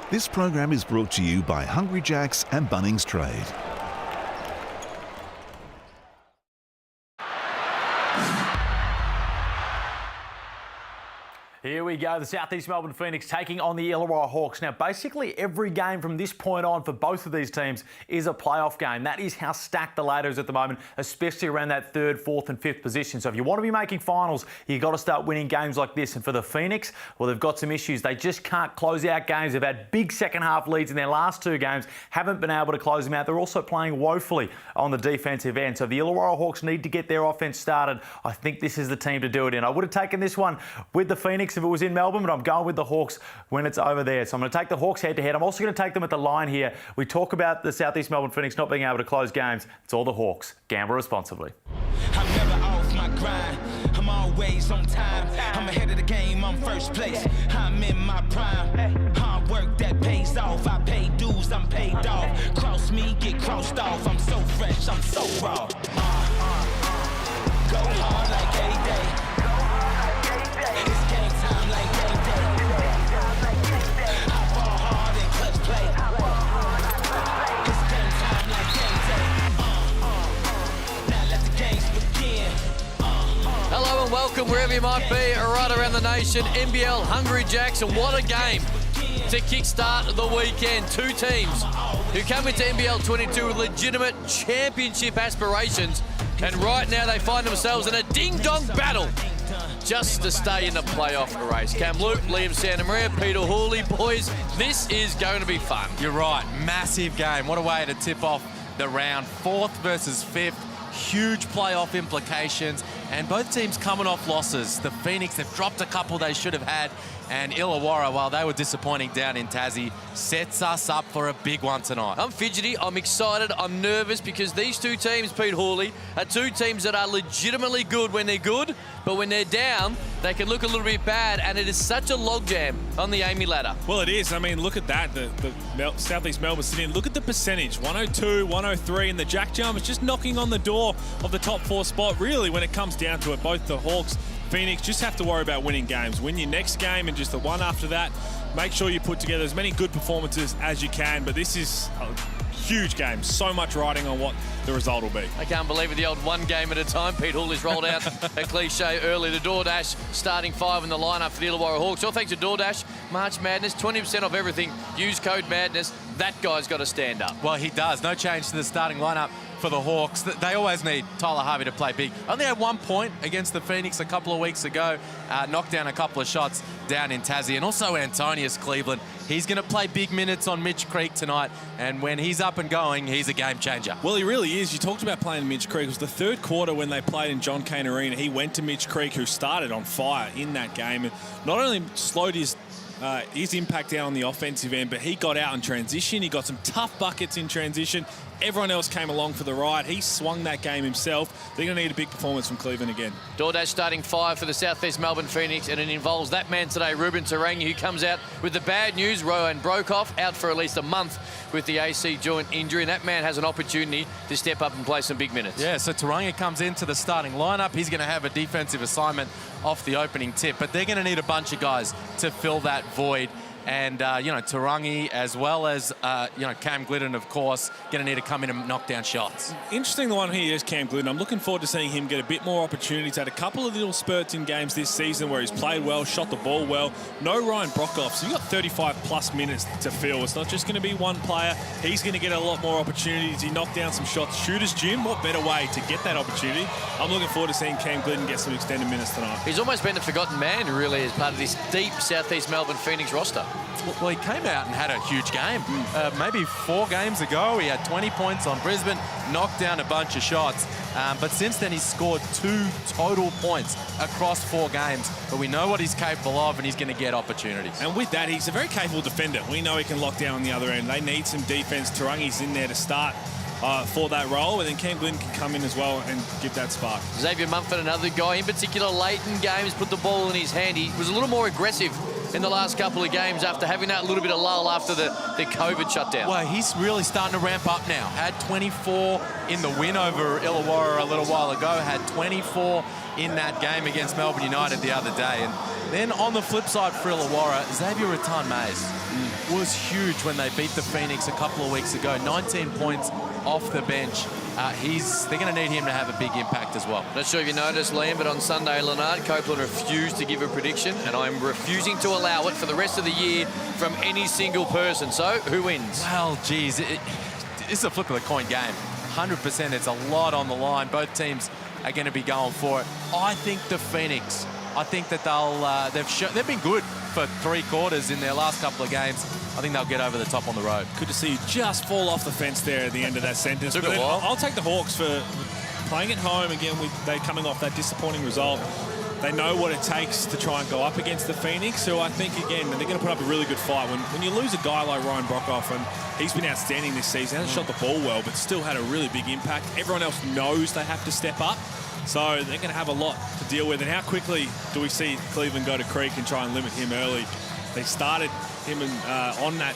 This program is brought to you by Hungry Jack's and Bunnings Trade. Here we go, the South East Melbourne Phoenix taking on the Illawarra Hawks. Now, basically every game from this point on for both of these teams is a playoff game. That is how stacked the ladder is at the moment, especially around that third, fourth and fifth position. So if you want to be making finals, you've got to start winning games like this. And for the Phoenix, well, they've got some issues. They just can't close out games. They've had big second half leads in their last two games, haven't been able to close them out. They're also playing woefully on the defensive end. So the Illawarra Hawks need to get their offense started. I think this is the team to do it in. I would have taken this one with the Phoenix if it was in Melbourne, but I'm going with the Hawks when it's over there. So I'm going to take the Hawks head-to-head. I'm also going to take them at the line here. We talk about the South East Melbourne Phoenix not being able to close games. It's all the Hawks. Gamble responsibly. I'm never off my grind. I'm always on time. I'm ahead of the game. I'm first place. I'm in my prime. Hard work that pays off. I pay dues. I'm paid off. Cross me, get crossed off. I'm so fresh. I'm so raw. Go hard like A-Day. Hello and welcome wherever you might be right around the nation. NBL Hungry Jacks, and what a game to kickstart the weekend. Two teams who come into NBL22 with legitimate championship aspirations, and right now they find themselves in a ding-dong battle just to stay in the playoff race. Cam Luke, Liam Santamaria, Peter Hawley, boys, this is going to be fun. You're right, massive game. What a way to tip off the round. Fourth versus fifth. Huge playoff implications, and both teams coming off losses. The Phoenix have dropped a couple they should have had, and Illawarra, while they were disappointing down in Tassie, sets us up for a big one tonight. I'm fidgety, I'm excited, I'm nervous, because these two teams, Pete Hawley, are two teams that are legitimately good when they're good, but when they're down, they can look a little bit bad, and it is such a logjam on the Amy ladder. Well, it is. I mean, look at that. The South East Melbourne City. Look at the percentage, 102, 103, and the Jack Jam is just knocking on the door of the top four spot. Really, when it comes down to it, both the Hawks, Phoenix, just have to worry about winning games. Win your next game and just the one after that. Make sure you put together as many good performances as you can, but this is a huge game. So much riding on what the result will be. I can't believe it, the old one game at a time. Pete Hawley's rolled out a cliche early. The DoorDash starting five in the lineup for the Illawarra Hawks. All thanks to DoorDash. March Madness, 20% off everything. Use code MADNESS. That guy's got to stand up. Well, he does. No change to the starting lineup for the Hawks. They always need Tyler Harvey to play big. Only had 1 point against the Phoenix a couple of weeks ago. Knocked down a couple of shots down in Tassie. And also Antonius Cleveland. He's going to play big minutes on Mitch Creek tonight. And when he's up and going, he's a game changer. Well, he really is. You talked about playing in Mitch Creek. It was the third quarter when they played in John Cain Arena. He went to Mitch Creek, who started on fire in that game. And not only slowed his impact down on the offensive end, but he got out in transition. He got some tough buckets in transition. Everyone else came along for the ride. He swung that game himself. They're going to need a big performance from Cleveland again. DoorDash starting five for the South East Melbourne Phoenix, and it involves that man today, Ruben Tarangi, who comes out with the bad news. Rowan Brokoff out for at least a month with the AC joint injury, and that man has an opportunity to step up and play some big minutes. Yeah, so Tarangi comes into the starting lineup. He's going to have a defensive assignment off the opening tip, but they're going to need a bunch of guys to fill that void. And, Tarangi, as well as, Cam Glidden, of course, going to need to come in and knock down shots. Interesting, the one here is Cam Glidden. I'm looking forward to seeing him get a bit more opportunities. Had a couple of little spurts in games this season where he's played well, shot the ball well. No Ryan Brokoff, so you've got 35-plus minutes to fill. It's not just going to be one player. He's going to get a lot more opportunities. He knocked down some shots. Shooter's gym, what better way to get that opportunity? I'm looking forward to seeing Cam Glidden get some extended minutes tonight. He's almost been the forgotten man, really, as part of this deep South East Melbourne Phoenix roster. Well, he came out and had a huge game. Maybe 4 games ago, he had 20 points on Brisbane, knocked down a bunch of shots. But since then, he's scored 2 total points across 4 games. But we know what he's capable of, and he's going to get opportunities. And with that, he's a very capable defender. We know he can lock down on the other end. They need some defense. Tarangi's in there to start for that role, and then Cam Glidden can come in as well and give that spark. Xavier Mumford, another guy, in particular late in games, put the ball in his hand. He was a little more aggressive in the last couple of games after having that little bit of lull after the COVID shutdown. Well, he's really starting to ramp up now. Had 24 in the win over Illawarra a little while ago. Had 24 in that game against Melbourne United the other day. And then on the flip side for Illawarra, Xavier Rattan-Mays. was huge when they beat the Phoenix a couple of weeks ago. 19 points off the bench. They're going to need him to have a big impact as well. Not sure if you noticed, Liam, but on Sunday, Leonard Copeland refused to give a prediction, and I'm refusing to allow it for the rest of the year from any single person. So, who wins? Well, geez, it's a flip of the coin game. 100%, it's a lot on the line. Both teams are going to be going for it. I think the Phoenix, I think that they've been good for 3 quarters in their last couple of games. I think they'll get over the top on the road. Good to see you just fall off the fence there at the end of that sentence. Took a while. I'll take the Hawks for playing at home again. They're coming off that disappointing result. They know what it takes to try and go up against the Phoenix, who I think, again, they're going to put up a really good fight. When you lose a guy like Ryan Brockhoff, and he's been outstanding this season, hasn't shot the ball well, but still had a really big impact. Everyone else knows they have to step up, so they're going to have a lot to deal with. And how quickly do we see Cleveland go to Creek and try and limit him early? They started him on that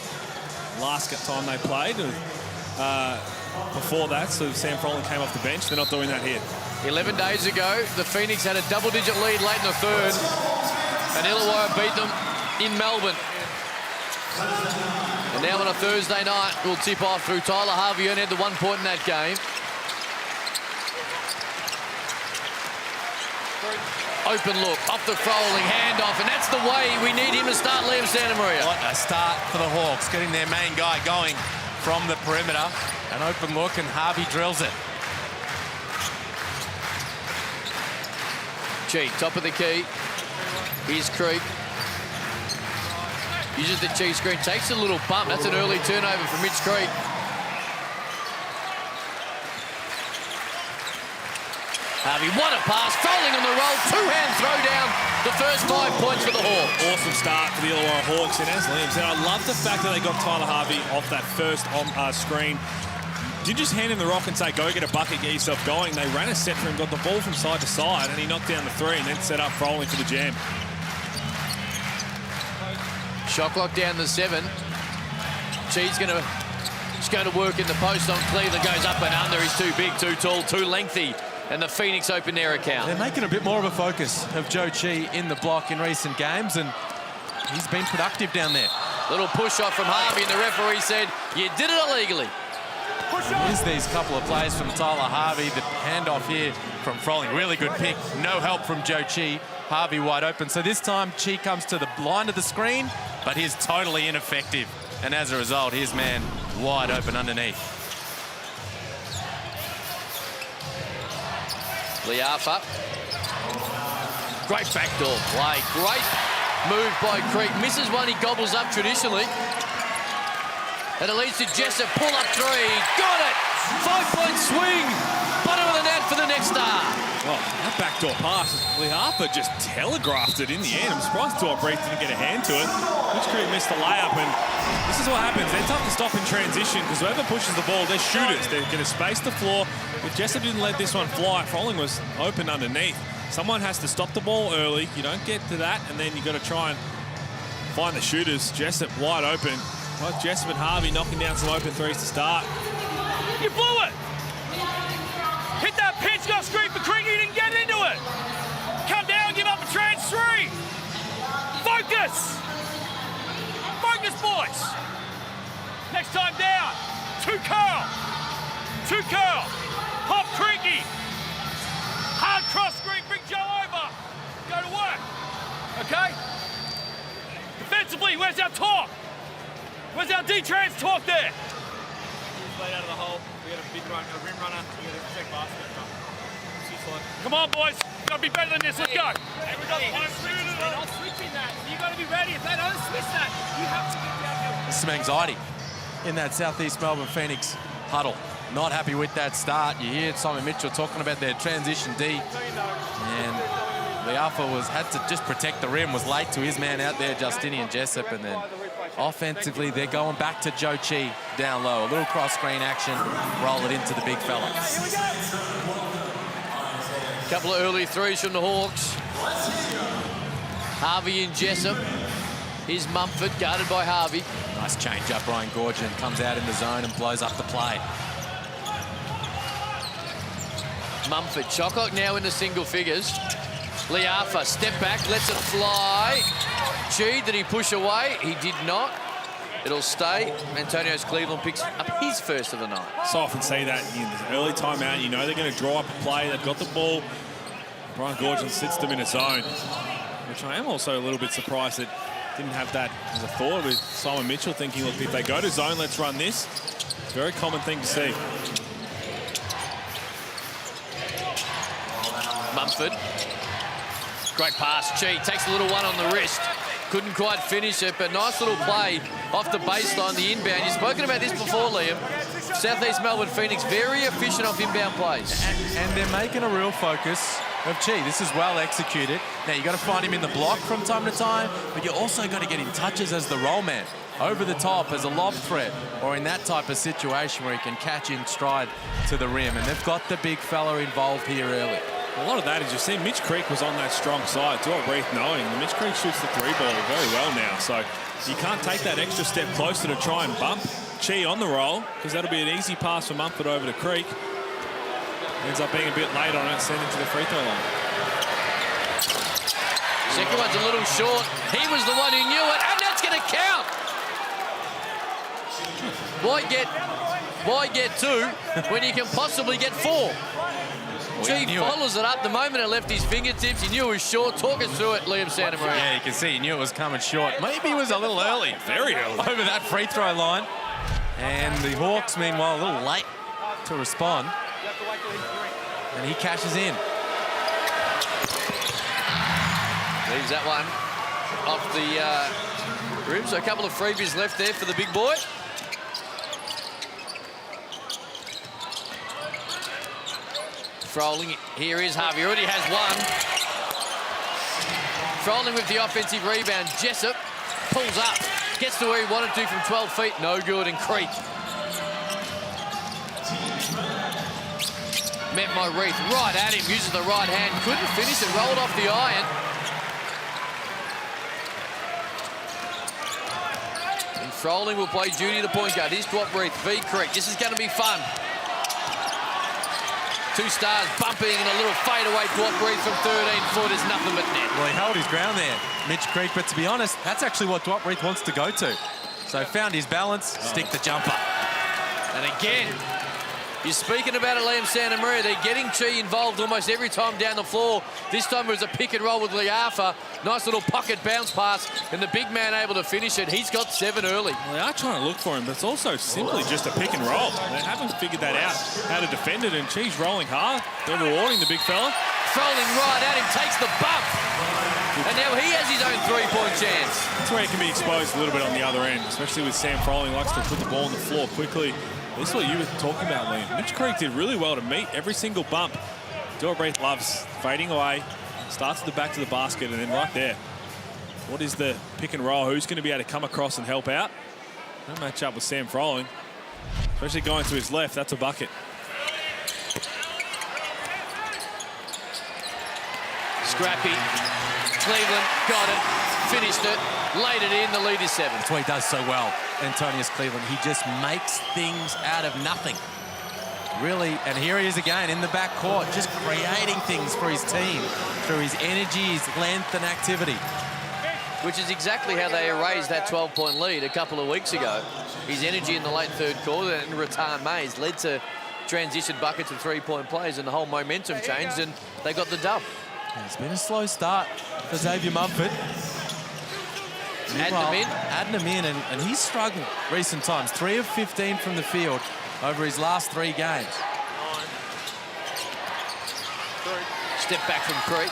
last time they played. Before that, so Sam Froling came off the bench. They're not doing that here. 11 days ago, the Phoenix had a double-digit lead late in the third, and Illawarra beat them in Melbourne. And now on a Thursday night, we'll tip off through Tyler Harvey, only had the 1 point in that game. Open look, off the Froling, handoff, and that's the way we need him to start, Liam Santa Maria. What a start for the Hawks, getting their main guy going from the perimeter. An open look, and Harvey drills it. G, top of the key. Here's Creek. Uses the G screen, takes a little bump. That's an early turnover from Mitch Creek. Harvey, what a pass. Froling on the roll. Two-hand throw down. The first 5 points for the Hawks. Awesome start for the Illawarra Hawks. And as Liam said, I love the fact that they got Tyler Harvey off that first screen. Didn't just hand him the rock and say, go get a bucket, get yourself going. They ran a set for him, got the ball from side to side, and he knocked down the 3 and then set up Froling for the jam. Shot clock down the 7. Chee's going to work in the post on Cleveland. Goes up and under. He's too big, too tall, too lengthy. And the Phoenix open their account. They're making a bit more of a focus of Joe Chi in the block in recent games, and he's been productive down there. Little push off from Harvey, and the referee said, you did it illegally. Here's these couple of plays from Tyler Harvey. The handoff here from Froling. Really good pick. No help from Joe Chi. Harvey wide open. So this time, Chi comes to the line of the screen, but he's totally ineffective. And as a result, his man wide open underneath. Liafa. Great backdoor play. Great move by Creek. Misses one he gobbles up traditionally. And it leads to Jessup. Pull-up 3. Got it! 5-point swing. Bottom of the net for the next star. Oh, that backdoor pass. Liafa just telegraphed it in the end. I'm surprised Top Breath didn't get a hand to it. Mitch Creek missed the layup, and this is what happens. They're tough to stop in transition because whoever pushes the ball, they're shooters. They're going to space the floor. If Jessup didn't let this one fly, Froling was open underneath. Someone has to stop the ball early. You don't get to that, and then you've got to try and find the shooters. Jessup wide open. Well, Jessup and Harvey knocking down some open 3s to start. You blew it! Hit that pitch, got screen for Creek, he didn't get into it! Come down, give up a trans 3! Focus! Focus, boys! Next time down, 2 curl! 2 curl! Pop Creaky! Hard cross screen, bring Joe over! Go to work! Okay? Defensively, where's our talk? Where's our D-trans talk there? Played out of the hole. We got a big run, a rim runner. We got a check basket. Come on, boys. We've got to be better than this. Let's go. Hey, we got They're not switching that. You got to be ready. If they don't switch that, you have to get down there. Some anxiety in that Southeast Melbourne Phoenix huddle. Not happy with that start. You hear Simon Mitchell talking about their transition D. And Liafa had to just protect the rim, was late to his man out there, Justinian Jessup, and then offensively, they're going back to Joe Chi down low. A little cross-screen action, roll it into the big fella. Couple of early 3s from the Hawks. Harvey and Jessup. Here's Mumford, guarded by Harvey. Nice change up, Ryan Gorgian comes out in the zone and blows up the play. Mumford, shot clock now in the single figures. Liafa, step back, lets it fly. Chi, did he push away? He did not. It'll stay. Antonio's Cleveland picks up his first of the night. So often see that in the early timeout. You know they're going to draw up a play. They've got the ball. Brian Goorjian sits them in a zone, which I am also a little bit surprised that didn't have that as a thought with Simon Mitchell thinking, look, if they go to zone, let's run this. It's a very common thing to see. Mumford. Great pass. Chi takes a little one on the wrist. Couldn't quite finish it, but nice little play off the baseline, the inbound. You've spoken about this before, Liam. Southeast Melbourne Phoenix, very efficient off inbound plays. And they're making a real focus of Chi. This is well executed. Now, you've got to find him in the block from time to time, but you also got to get him touches as the roll man, over the top as a lob threat, or in that type of situation where he can catch in stride to the rim. And they've got the big fella involved here early. A lot of that is you see Mitch Creek was on that strong side. Dwight Reith knowing Mitch Creek shoots the three ball very well now. So you can't take that extra step closer to try and bump Chi on the roll, because that'll be an easy pass for Mumford over to Creek. Ends up being a bit late on it, sent him to the free throw line. Second one's a little short. He was the one who knew it, and that's going to count. Why get two when you can possibly get four? Chi follows it up. The moment it left his fingertips, he knew it was short. Talk us through it, Liam Santamaria. Yeah, you can see he knew it was coming short. Maybe he was a little early, very early, over that free throw line. And the Hawks, meanwhile, a little late to respond. And he cashes in. Leaves that one off the rim. So a couple of freebies left there for the big boy. Froling, here is Harvey, already has one. Froling with the offensive rebound. Jessup pulls up, gets to where he wanted to from 12 feet. No good, and Creek met my Reith right at him, uses the right hand, couldn't finish it, rolled off the iron. And Froling will play duty the point guard. Here's Dwight Reith v Creek. This is going to be fun. Two stars bumping and a little fadeaway Dwight Reith from 13 foot is nothing but net. Well, he held his ground there, Mitch Creek, but to be honest, that's actually what Dwight Reith wants to go to. So found his balance, stick the jumper. And again, you're speaking about it, Liam Santamaria. They're getting Chi involved almost every time down the floor. This time it was a pick and roll with Illawarra. Nice little pocket bounce pass, and the big man able to finish it. He's got 7 early. Well, they are trying to look for him, but it's also simply just a pick and roll. They haven't figured that out, how to defend it, and Chi's rolling hard. They're rewarding the big fella. Froling right at him, takes the bump. And now he has his own three-point chance. That's where he can be exposed a little bit on the other end, especially with Sam Froling, likes to put the ball on the floor quickly. This is what you were talking about, Liam. Mitch Creek did really well to meet every single bump. Dwight Reith loves fading away, starts at the back to the basket, and then right there. What is the pick and roll? Who's going to be able to come across and help out? Don't match up with Sam Froling. Especially going to his left, that's a bucket. Scrappy. Cleveland got it, finished it, laid it in. The lead is 7. That's what he does so well, Antonius Cleveland. He just makes things out of nothing. Really, and here he is again in the backcourt, just creating things for his team through his energy, his length and activity. Which is exactly how they erased that 12-point lead a couple of weeks ago. His energy in the late third quarter and Rattan Mays led to transition buckets and three-point plays, and the whole momentum changed, and they got the dub. Yeah, it's been a slow start for Xavier Mumford. Adding him in, and he's struggled recent times. 3 of 15 from the field over his last 3 games. Step back from Creek.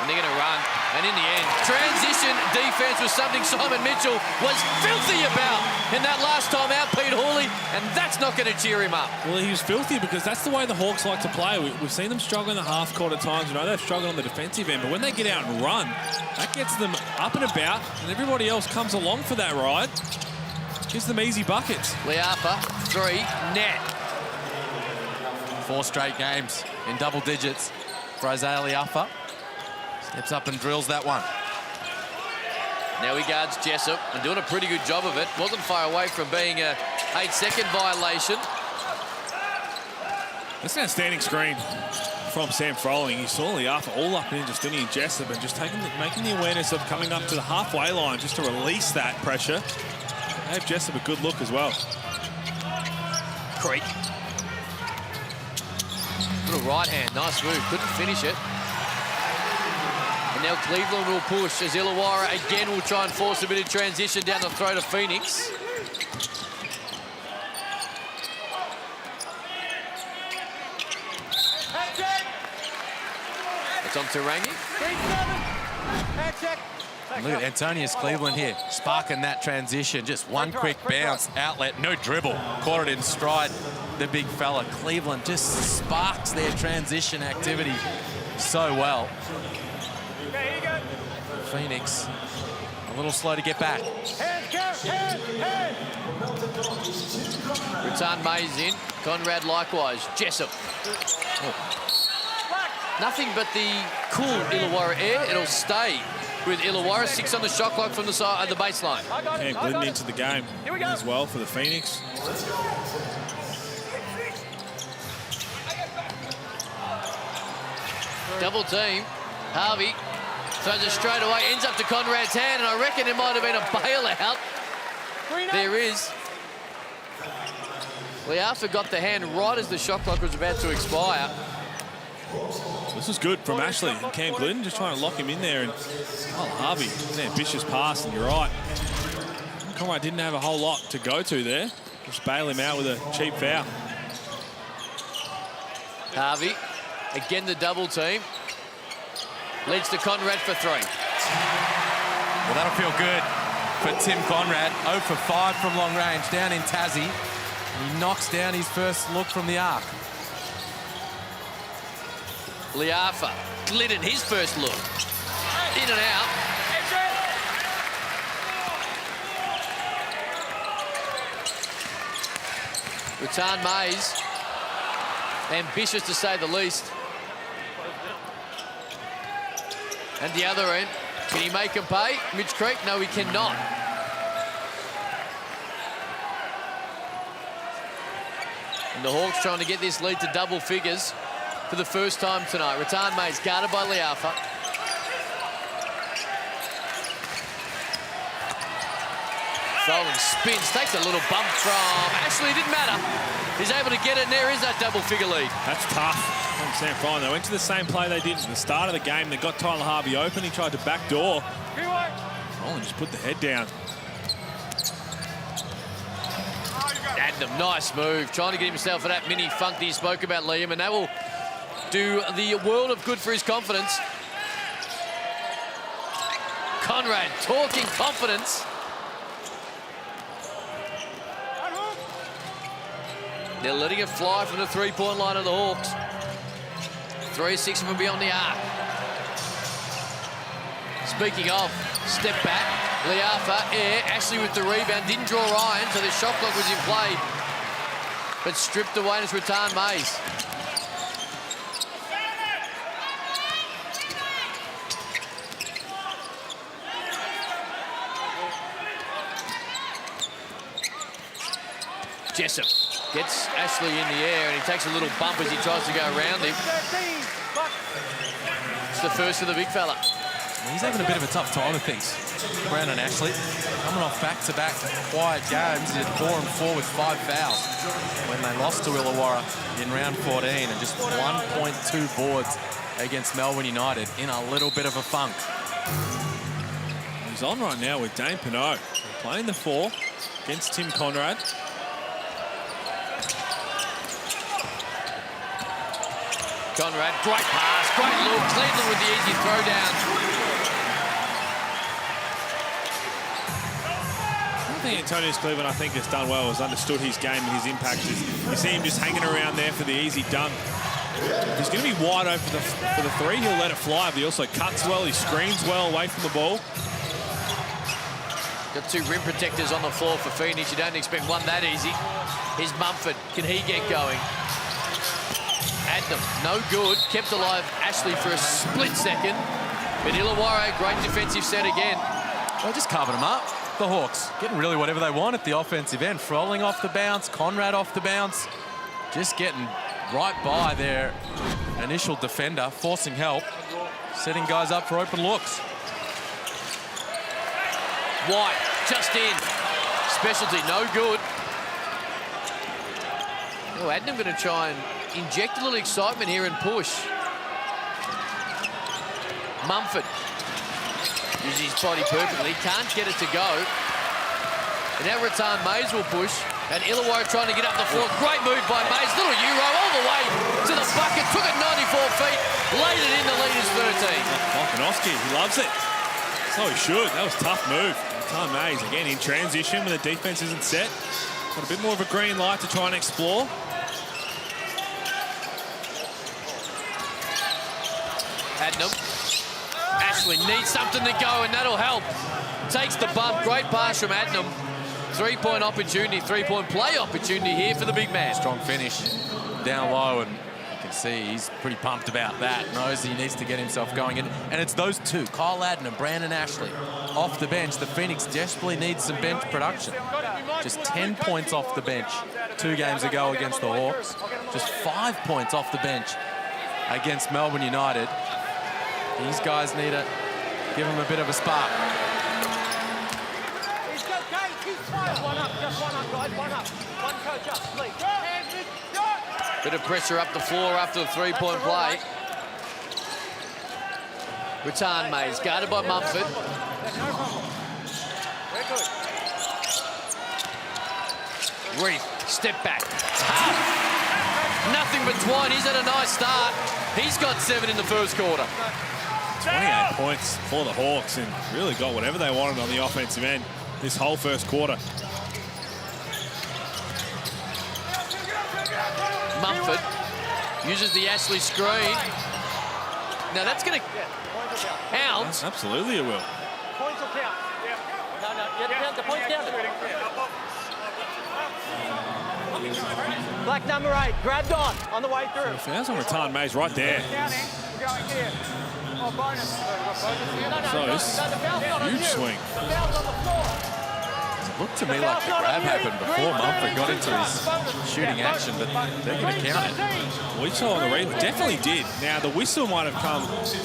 And they're going to run. And in the end, transition defense was something Simon Mitchell was filthy about in that last time out, Pete Hawley, and that's not going to cheer him up. Well, he was filthy because that's the way the Hawks like to play. We've seen them struggle in the half court at times. You know, they've struggled on the defensive end, but when they get out and run, that gets them up and about, and everybody else comes along for that ride. Gives them easy buckets. Liapa, 3, net. 4 straight games in double digits for Isaiah Liapa. Steps up and drills that one. Now he guards Jessup and doing a pretty good job of it. Wasn't far away from being a 8-second violation. That's an outstanding screen from Sam Froling. He saw Liafa all up in Justini and Jessup and just making the awareness of coming up to the halfway line just to release that pressure. Gave Jessup a good look as well. Creek. Little right hand, nice move, couldn't finish it. And now Cleveland will push as Illawarra again will try and force a bit of transition down the throat of Phoenix. It's on Tarangi. Look at Antonius Cleveland here, sparking that transition. Just one quick bounce, outlet, no dribble. Caught it in stride, the big fella. Cleveland just sparks their transition activity so well. Phoenix, a little slow to get back. Return Mays in, Conrad likewise, Jessup. Nothing but the cool Illawarra air, it'll stay with Illawarra. 6 on the shot clock from the side, the baseline. Cam Glidden into the game as well for the Phoenix. Double team. Harvey throws it straight away, ends up to Conrad's hand, and I reckon it might have been a bailout. There is. Liafa got the hand right as the shot clock was about to expire. This is good from Ashley and Cam Glidden, just trying to lock him in there. And Harvey, an ambitious pass, and you're right. Conrad didn't have a whole lot to go to there. Just bail him out with a cheap foul. Harvey, again the double team. Leads to Conrad for 3. Well, that'll feel good for Tim Conrad. 0 for 5 from long range, down in Tassie. He knocks down his first look from the arc. Liafa, Glidden, his first look. In and out. Return Mays. Ambitious to say the least. And the other end, can he make him pay? Mitch Creek, no he cannot. And the Hawks trying to get this lead to double figures for the first time tonight. Return Mays guarded by Liafa. Froling spins, takes a little bump from Ashley, didn't matter. He's able to get it, and there is that double figure lead. That's tough from Sam Froling. They went to the same play they did at the start of the game. They got Tyler Harvey open. He tried to backdoor. Froling just put the head down. Adnam, nice move. Trying to get himself in that mini funk that he spoke about, Liam, and that will do the world of good for his confidence. Conrad talking confidence. They're letting it fly from the three-point line of the Hawks. 3-6 from beyond the arc. Speaking of, step back, Liafa, air, Ashley with the rebound, didn't draw Ryan, so the shot clock was in play, but stripped away and it's returned Mays. Jessup gets Ashley in the air and he takes a little bump as he tries to go around him. It's the first of the big fella. He's having a bit of a tough time with things. Brandon Ashley coming off back-to-back quiet games. He had 4 and 4 with 5 fouls when they lost to Illawarra in round 14 and just 1.2 boards against Melbourne United in a little bit of a funk. He's on right now with Dane Pinot. Playing the 4 against Tim Conrad. Conrad, great pass, great look. Cleveland with the easy throw down. I think Antonius Cleveland, has done well, has understood his game and his impact. You see him just hanging around there for the easy dunk. If he's going to be wide open for the 3, he'll let it fly, but he also cuts well, he screens well away from the ball. Got 2 rim protectors on the floor for Phoenix. You don't expect one that easy. Here's Mumford. Can he get going? Adnam, no good. Kept alive Ashley for a split second. But Illawarra, great defensive set again. Well, just carving them up. The Hawks getting really whatever they want at the offensive end. Froling off the bounce, Conrad off the bounce. Just getting right by their initial defender, forcing help, setting guys up for open looks. White, just in. Specialty, no good. Oh, Adnam going to try and inject a little excitement here and push. Mumford uses his body perfectly, can't get it to go. And now Rattan Mays will push. And Illawarra trying to get up the floor. Great move by Mays. Little Euro all the way to the bucket. Took it 94 feet. Laid it in. The lead is 13. Volkanovski, he loves it. So he should. That was a tough move. Rattan Mays, again, in transition when the defense isn't set. Got a bit more of a green light to try and explore. Adnam. Ashley needs something to go, and that'll help. Takes the bump. Great pass from Adnam. Three-point opportunity, three-point play opportunity here for the big man. Strong finish down low, and you can see he's pretty pumped about that. Knows he needs to get himself going. And it's those two, Kyle Adnam, Brandon Ashley, off the bench. The Phoenix desperately needs some bench production. Just 10 points off the bench 2 games ago against the Hawks. Just 5 points off the bench against Melbourne United. These guys need to give them a bit of a spark. Bit of pressure up the floor after the three-point play. Rattan Mays, guarded by Mumford. Reith, step back. Tough. Nothing but Twine. He's had a nice start. He's got 7 in the first quarter. 28 points for the Hawks, and really got whatever they wanted on the offensive end this whole first quarter. Mumford uses the Ashley screen. Now that's going to count. Absolutely it will. Points will count. No, the points down. Black number 8, grabbed on the way through. Fouls on Rattan Mays right there. Counting, going here. Oh, bonus. So, huge swing. The foul's on the floor. It looked to me like the grab happened before Mumford got into his shooting action, but they're going to count it. We saw on the replay, definitely did. Now, the whistle might have come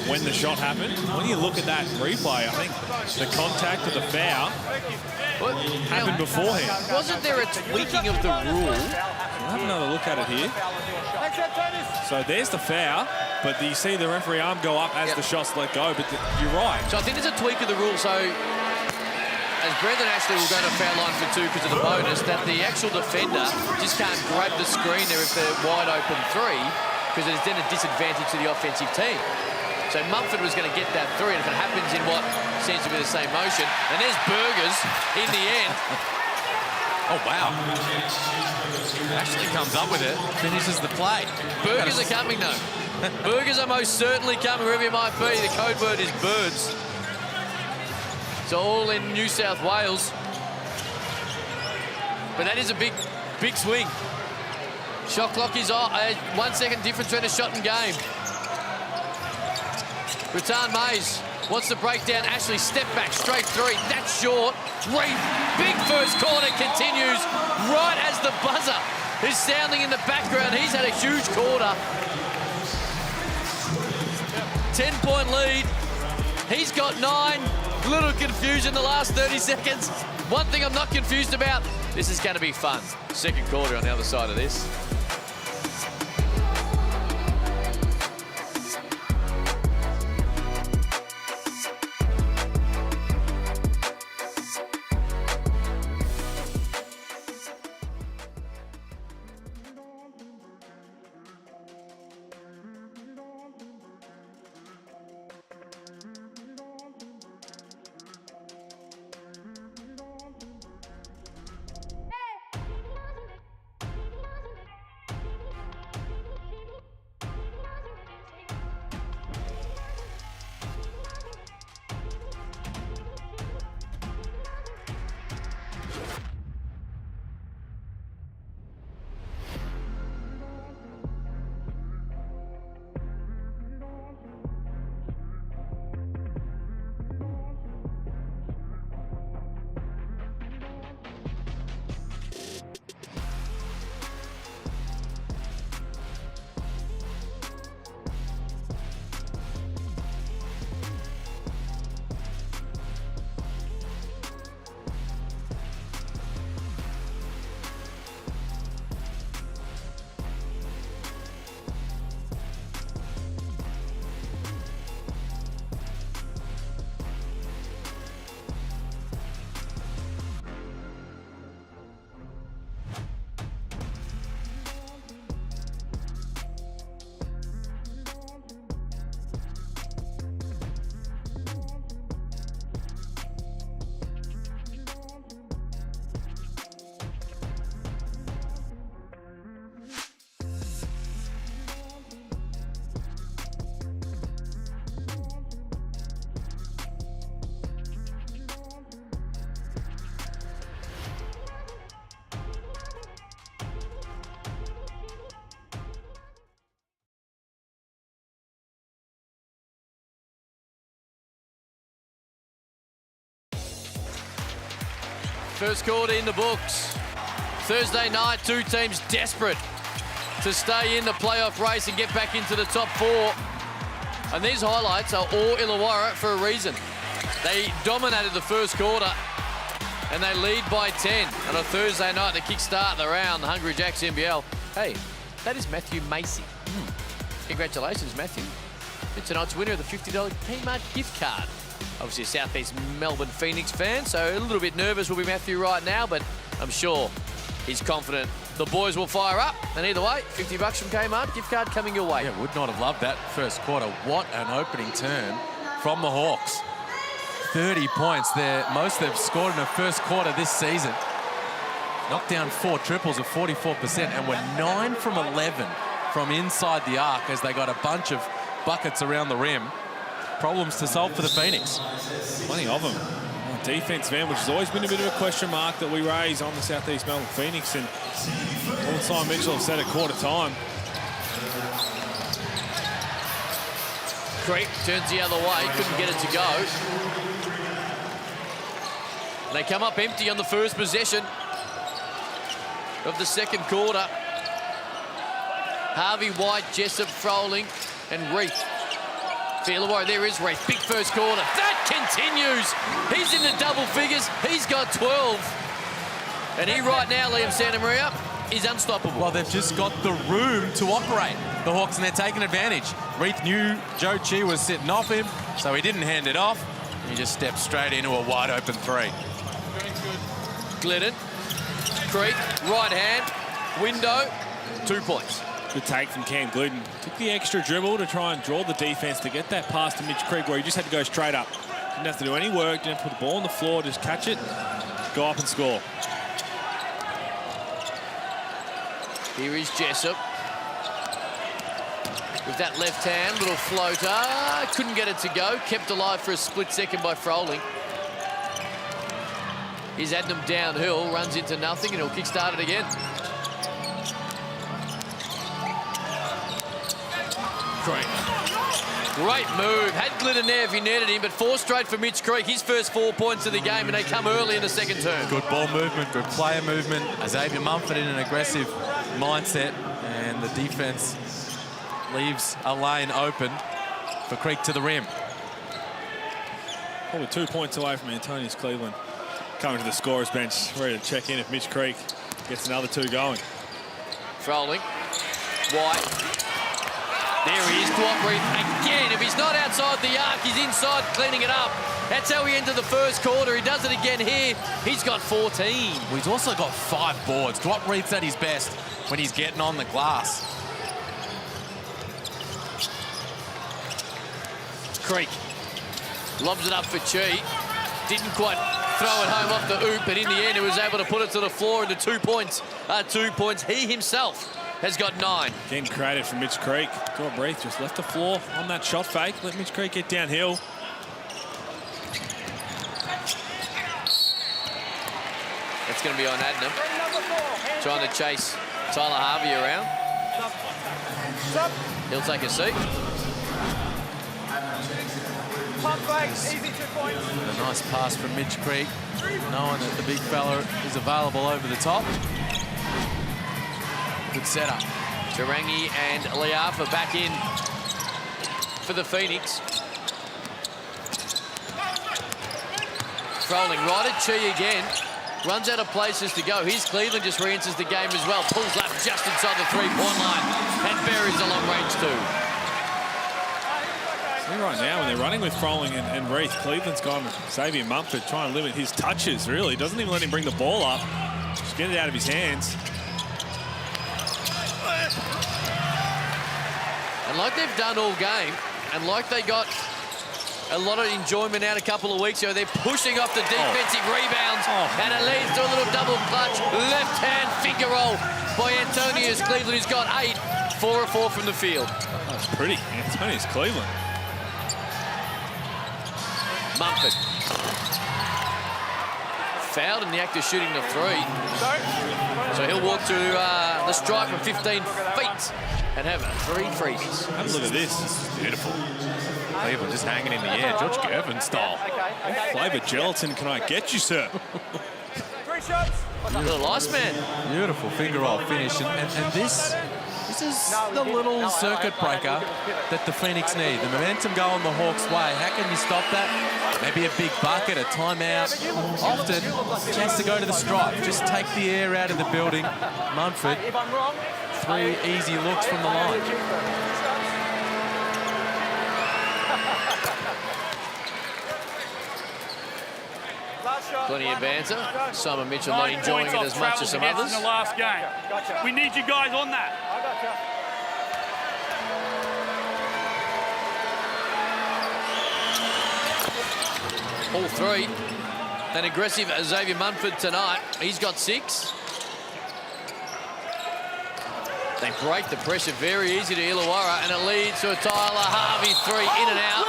when the shot happened. When you look at that replay, I think the contact of the foul happened beforehand. Wasn't there a tweaking of the rule? We'll have another look at it here. So there's the foul, but do you see the referee arm go up as the shot's let go? But you're right. So I think there's a tweak of the rule. So as Brendan Ashley will go to foul line for 2 because of the bonus, that the actual defender just can't grab the screen there if they're wide open 3, because it's then a disadvantage to the offensive team. So Mumford was going to get that 3, and if it happens in what seems to be the same motion, and there's Burgers in the end. Oh, wow. Ashley comes up with it, finishes the play. Burgers are coming, though. Burgers are most certainly coming, wherever you might be. The code word is birds. So all in New South Wales. But that is a big swing. Shot clock is on. 1 second difference between a shot and game. Rattan Mays wants the breakdown. Ashley, step back, straight 3. That's short. Reith, big first quarter continues right as the buzzer is sounding in the background. He's had a huge quarter. 10-point lead. He's got 9. Little confusion the last 30 seconds. One thing I'm not confused about, this is going to be fun. Second quarter on the other side of this. First quarter in the books. Thursday night, two teams desperate to stay in the playoff race and get back into the top 4. And these highlights are all Illawarra for a reason. They dominated the first quarter and they lead by 10 on a Thursday night to kickstart the round, the Hungry Jacks NBL. Hey, that is Matthew Macy. Congratulations, Matthew. It's tonight's winner of the $50 Kmart gift card. Obviously a Southeast Melbourne Phoenix fan, so a little bit nervous will be Matthew right now, but I'm sure he's confident the boys will fire up. And either way, $50 from Kmart, gift card coming your way. Yeah, would not have loved that first quarter. What an opening turn from the Hawks. 30 points there, most they've scored in the first quarter this season. Knocked down 4 triples of 44%, and were 9 from 11 from inside the arc as they got a bunch of buckets around the rim. Problems to solve for the Phoenix. Plenty of them. Defense, man, which has always been a bit of a question mark that we raise on the Southeast Melbourne Phoenix, and all the time Mitchell have said at quarter time. Creek turns the other way, couldn't get it to go. They come up empty on the first possession of the second quarter. Harvey, White, Jessup, Froling, and Reith. Illawarra, there is Reith. Big first quarter. That continues. He's in the double figures. He's got 12. And he right now, Liam Santamaria, is unstoppable. Well, they've just got the room to operate, the Hawks, and they're taking advantage. Reith knew Joe Chi was sitting off him, so he didn't hand it off. He just stepped straight into a wide open 3. Glidden, Creek, right hand, window, 2 points. Good take from Cam Glidden. Took the extra dribble to try and draw the defense to get that pass to Mitch Creek, where he just had to go straight up. Didn't have to do any work, didn't have to put the ball on the floor, just catch it, go up and score. Here is Jessup. With that left hand, little floater. Couldn't get it to go. Kept alive for a split second by Froling. He's Adnam downhill, runs into nothing, and he'll kickstart it again. Great move. Had Glidden there if he netted him, but 4 straight for Mitch Creek. His first 4 points of the game, and they come early in the second term. Good ball movement, good player movement. Xavier Mumford in an aggressive mindset, and the defense leaves a lane open for Creek to the rim. Probably 2 points away from Antonius Cleveland. Coming to the scorer's bench, ready to check in if Mitch Creek gets another 2 going. Froling. White. There he is, Reith again. If he's not outside the arc, he's inside cleaning it up. That's how he ended the first quarter. He does it again here. He's got 14. Well, he's also got 5 boards. Reith's at his best when he's getting on the glass. Creek lobs it up for Chi. Didn't quite throw it home off the oop, but in the end, he was able to put it to the floor into 2 points. 2 points. He himself has got 9. Again, created from Mitch Creek. Reith just left the floor on that shot fake. Let Mitch Creek get downhill. It's going to be on Adnam. Trying to chase Tyler Harvey around. He'll take a seat. Easy 2 points. A nice pass from Mitch Creek, knowing that the big fella is available over the top. Good setup. Tarangi and Liafa back in for the Phoenix. Froling right at Chi again. Runs out of places to go. Here's Cleveland, just re-enters the game as well. Pulls up just inside the 3-point line and buries a long range 2. See right now, when they're running with Froling and Reith, Cleveland's gone Xavier Mumford trying to limit his touches, really. Doesn't even let him bring the ball up. Just get it out of his hands. And like they've done all game, and like they got a lot of enjoyment out a couple of weeks ago, they're pushing off the defensive rebounds, and it leads to a little double clutch left-hand finger roll by Antonius Cleveland, who's got 8, 4 of 4 from the field. That's pretty. Antonius Cleveland. Mumford. Fouled in the act of shooting the 3. So he'll walk to the stripe from 15 feet and have 3 freezes. Have a look at this. This is beautiful. Cleveland just hanging in the air, George Gervin style. What flavour gelatin can I get you, sir? Little Iceman. Beautiful finger roll finish. And this is the little circuit breaker that the Phoenix need. The momentum going the Hawks' way. How can you stop that? Maybe a big bucket, a timeout. Often, a chance to go to the stripe. Just take the air out of the building. Mumford, 3 easy looks from the line. Plenty of banter. Simon Mitchell not enjoying it as much as some others. In the last game. We need you guys on that. All 3. An aggressive Xavier Munford tonight. He's got 6. They break the pressure very easy to Illawarra, and it leads to a Tyler Harvey 3 in and out.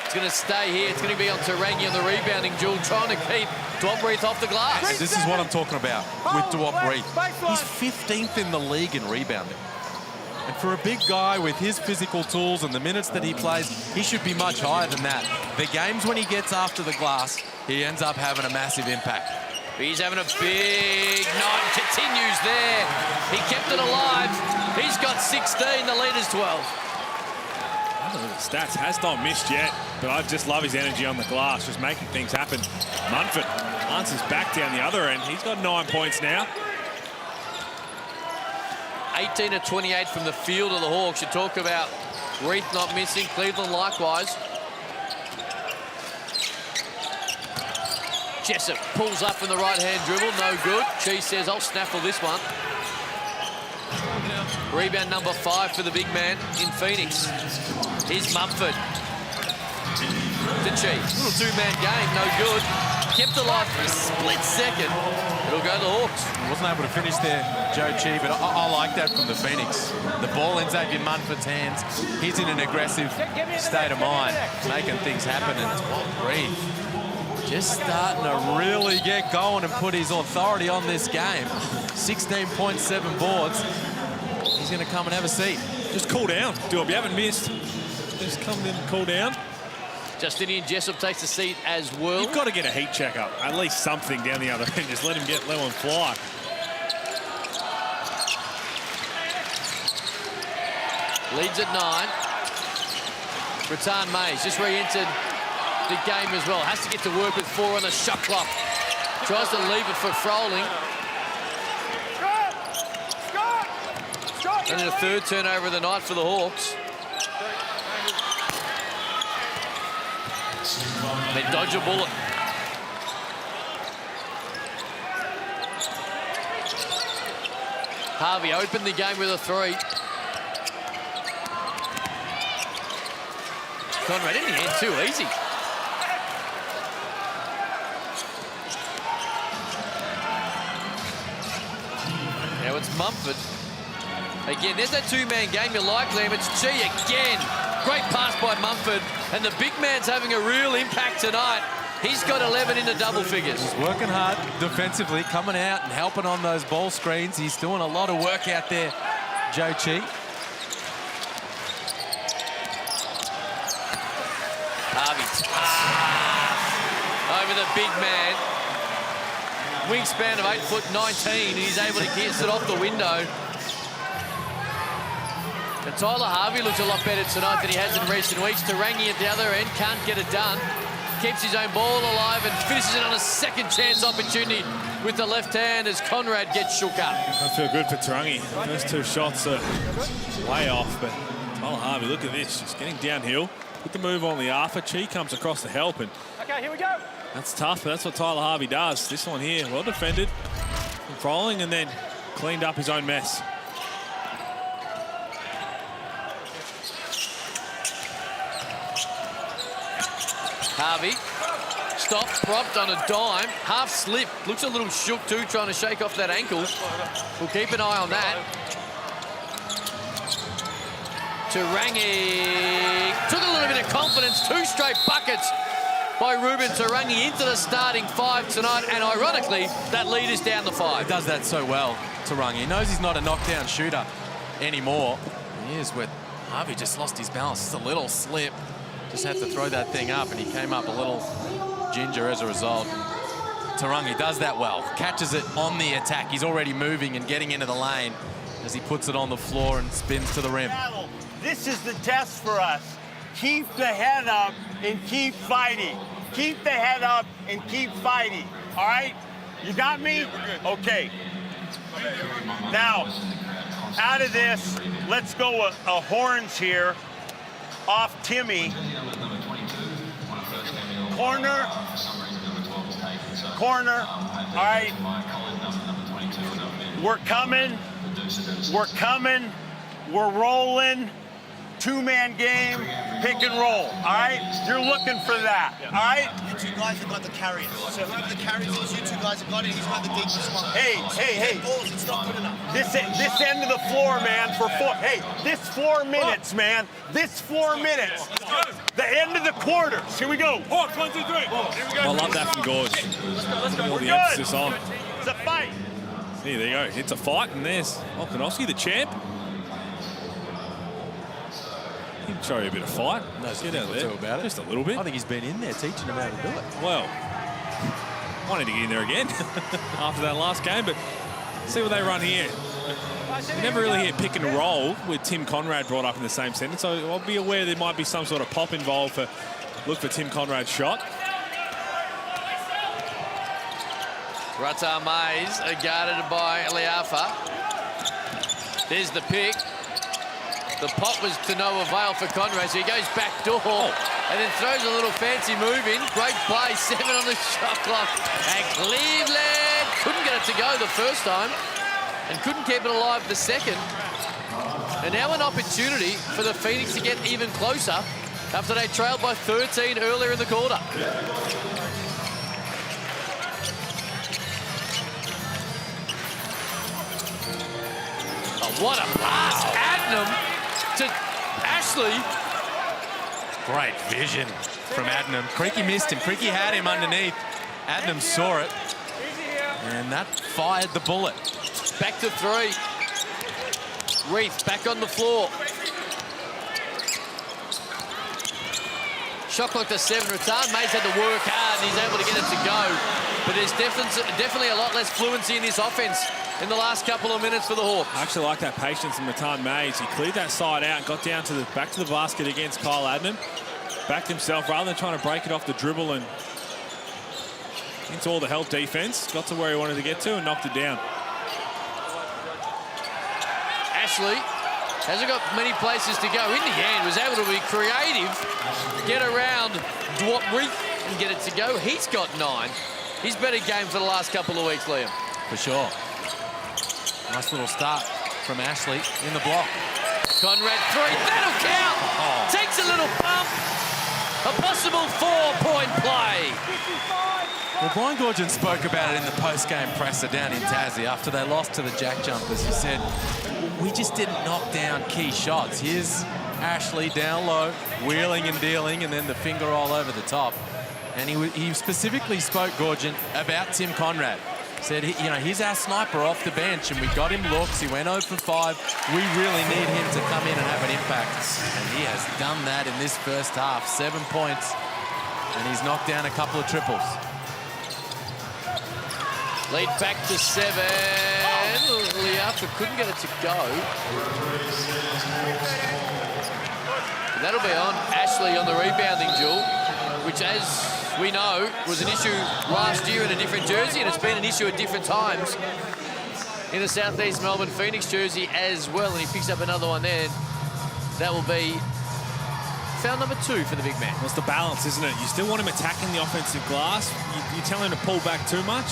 It's going to stay here. It's going to be on Tarangi on the rebounding duel, trying to keep Dwop-Reith off the glass. This is what I'm talking about with Dwop-Reith. He's 15th in the league in rebounding. And for a big guy with his physical tools and the minutes that he plays, he should be much higher than that. The games when he gets after the glass, he ends up having a massive impact. He's having a big night, continues there. He kept it alive. He's got 16, the leader's 12. I don't know, the stats has not missed yet, but I just love his energy on the glass, just making things happen. Munford answers back down the other end. He's got 9 points now. 18 of 28 from the field of the Hawks. You talk about Reith not missing, Cleveland likewise. Jessup pulls up in the right-hand dribble, no good. Cheese says, I'll snaffle this one. Rebound number 5 for the big man in Phoenix. Here's Mumford. To Cheese. Little 2-man game, no good. Kept alive for a split second. It'll go to the Hawks. Wasn't able to finish there, Joe Chi, but I like that from the Phoenix. The ball ends up in Munford's hands. He's in an aggressive state of mind, making things happen, and Dwop-Reith just starting to really get going and put his authority on this game. 16.7 boards. He's going to come and have a seat. Just cool down, Dwop. You haven't missed. Just come in and cool down. Justinian Jessup takes a seat as well. You've got to get a heat check up, at least something down the other end. Just let him fly. Leads at 9. Ratan Mays just re-entered the game as well. Has to get to work with 4 on the shot clock. Tries to leave it for Froling. And then a 3rd turnover of the night for the Hawks. They dodge a bullet. Harvey opened the game with a 3. Conrad in the end too easy. Now it's Mumford. Again, there's that 2-man game you like, Liam. It's Chi again. Great pass by Mumford. And the big man's having a real impact tonight. He's got 11 in the double figures. He's working hard defensively, coming out and helping on those ball screens. He's doing a lot of work out there, Joe Chi. Harvey over the big man. Wingspan of 8'19", and he's able to get it off the window. And Tyler Harvey looks a lot better tonight than he has in recent weeks. Tarangi at the other end can't get it done. Keeps his own ball alive and finishes it on a second chance opportunity with the left hand as Conrad gets shook up. I feel good for Tarangi. First 2 shots are way off, but Tyler Harvey, look at this, just getting downhill. Put the move on the Arthur. Chi comes across to help, and Okay, here we go. that's tough, but that's what Tyler Harvey does. This one here, well defended, controlling, and then cleaned up his own mess. Harvey, stopped, propped on a dime, half slip. Looks a little shook too, trying to shake off that ankle. We'll keep an eye on that. Tarangi took a little bit of confidence. 2 straight buckets by Ruben Tarangi into the starting 5 tonight. And ironically, that lead is down to 5. He does that so well, Tarangi. He knows he's not a knockdown shooter anymore. He is with Harvey just lost his balance. Just a little slip. Just had to throw that thing up, and he came up a little ginger as a result. Tauranga does that well. Catches it on the attack. He's already moving and getting into the lane as he puts it on the floor and spins to the rim. This is the test for us. Keep the head up and keep fighting. Keep the head up and keep fighting. All right? You got me? Okay. Now, out of this, let's go a horns here off Timmy. Corner. Corner. All right. We're coming. We're coming. We're rolling. Two-man game, pick and roll, all right? You're looking for that, all right? You two guys have got the carriers. So whoever the carriers is, you two guys have got it. He's got the deepest one. Hey. Balls, it's not good enough. This end of the floor, man, for 4. Hey, this 4 minutes, man. This 4 minutes. The end of the quarters. Here we go. Hawks, 1, 2, 3. Here we go. I love that from Gorge. Let's go. All the emphasis on. It's a fight. See, there you go. It's a fight, and there's Volkanovski, the champ. He'd show you a bit of fight. No, get out there. about it. Just a little bit. I think he's been in there teaching him how to do it. Well, I need to get in there again after that last game, but see what they run here. You never really hear pick and roll with Tim Conrad brought up in the same sentence, so I'll be aware there might be some sort of pop involved for look for Tim Conrad's shot. Rata Mays guarded by Illawarra. There's the pick. The pop was to no avail for Conrad, so he goes back door and then throws a little fancy move in. Great play, 7 on the shot clock. And Cleveland couldn't get it to go the first time and couldn't keep it alive the second. And now an opportunity for the Phoenix to get even closer after they trailed by 13 earlier in the quarter. Oh, what a pass, Adnam to Ashley. Great vision from Adnam. Creaky missed him. Creaky had him underneath. Adnam saw it. And that fired the bullet. Back to 3. Reith back on the floor. Shot clock to 7. Ratan Mays had to work hard and he's able to get it to go. But there's definitely a lot less fluency in this offense in the last couple of minutes for the Hawks. I actually like that patience from Ratan Mays. He cleared that side out and got down to back to the basket against Kyle Adnam. Backed himself rather than trying to break it off the dribble and into all the help defense. Got to where he wanted to get to and knocked it down. Ashley hasn't got many places to go. In the end, was able to be creative, get around Dwight Reith and get it to go. He's got 9. His better game for the last couple of weeks, Liam. For sure. Nice little start from Ashley in the block. Conrad 3, that'll count. Takes a little pump. A possible 4-point play. Well, Brian Goorjian spoke about it in the post-game presser down in Tassie after they lost to the Jack Jumpers. He said, we just didn't knock down key shots. Here's Ashley down low, wheeling and dealing, and then the finger all over the top. And he specifically spoke, Goorjian, about Tim Conrad. Said, you know, he's our sniper off the bench, and we got him looks. He went 0 for 5. We really need him to come in and have an impact. And he has done that in this first half. 7 points, and he's knocked down a couple of triples. Lead back to 7. Liafa couldn't get it to go. And that'll be on Ashley on the rebounding duel, which, as we know, was an issue last year in a different jersey, and it's been an issue at different times in the Southeast Melbourne Phoenix jersey as well. And he picks up another one there. That will be foul number 2 for the big man. Well, it's the balance, isn't it? You still want him attacking the offensive glass. You tell him to pull back too much,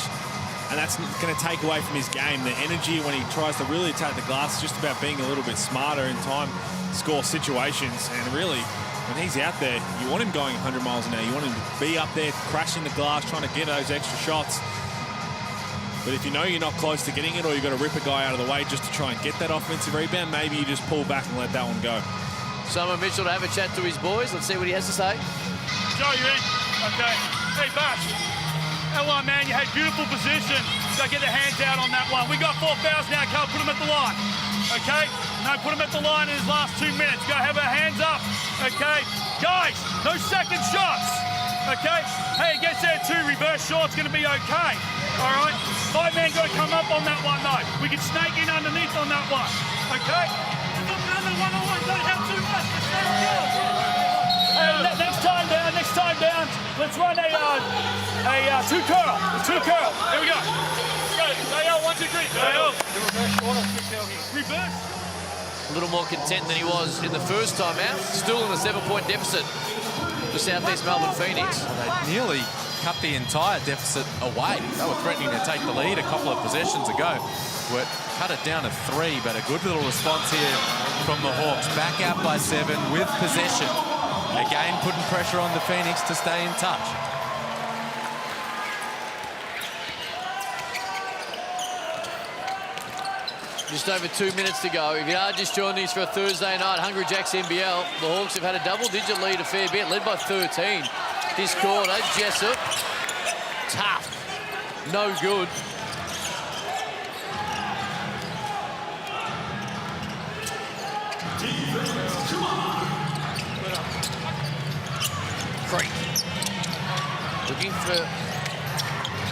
and that's going to take away from his game. The energy when he tries to really attack the glass is just about being a little bit smarter in time score situations. And really, when he's out there, you want him going 100 miles an hour. You want him to be up there, crashing the glass, trying to get those extra shots. But if you know you're not close to getting it, or you've got to rip a guy out of the way just to try and get that offensive rebound, maybe you just pull back and let that one go. Simon Mitchell to have a chat to his boys. Let's see what he has to say. Joe, you in? Okay. Hey, Bash. That one, man, you had beautiful position. Go get the hands out on that one. We got 4 fouls now, Carl. Put him at the line. Okay? No, put him at the line in his last 2 minutes. Go have our hands up. Okay? Guys, no second shots. Okay? Hey, it gets there too. Reverse short's going to be okay. All right? 5 men got to come up on that one, though. We can snake in underneath on that one. Okay? Another one-on-one. Don't have too much. Hey, next time down, let's run a two curl. Two curl. Here we go. Go. 1, 2, 3. Go. Reverse. A little more content than he was in the first time out. Still in a 7-point deficit for South East Melbourne Phoenix. They nearly cut the entire deficit away. They were threatening to take the lead a couple of possessions ago. But cut it down to 3, but a good little response here from the Hawks. Back out by 7 with possession. Again, putting pressure on the Phoenix to stay in touch. Just over 2 minutes to go. If you are just joining us for a Thursday night Hungry Jacks NBL, the Hawks have had a double-digit lead a fair bit, led by 13. This quarter, Jessup, tough, no good. Creek looking for.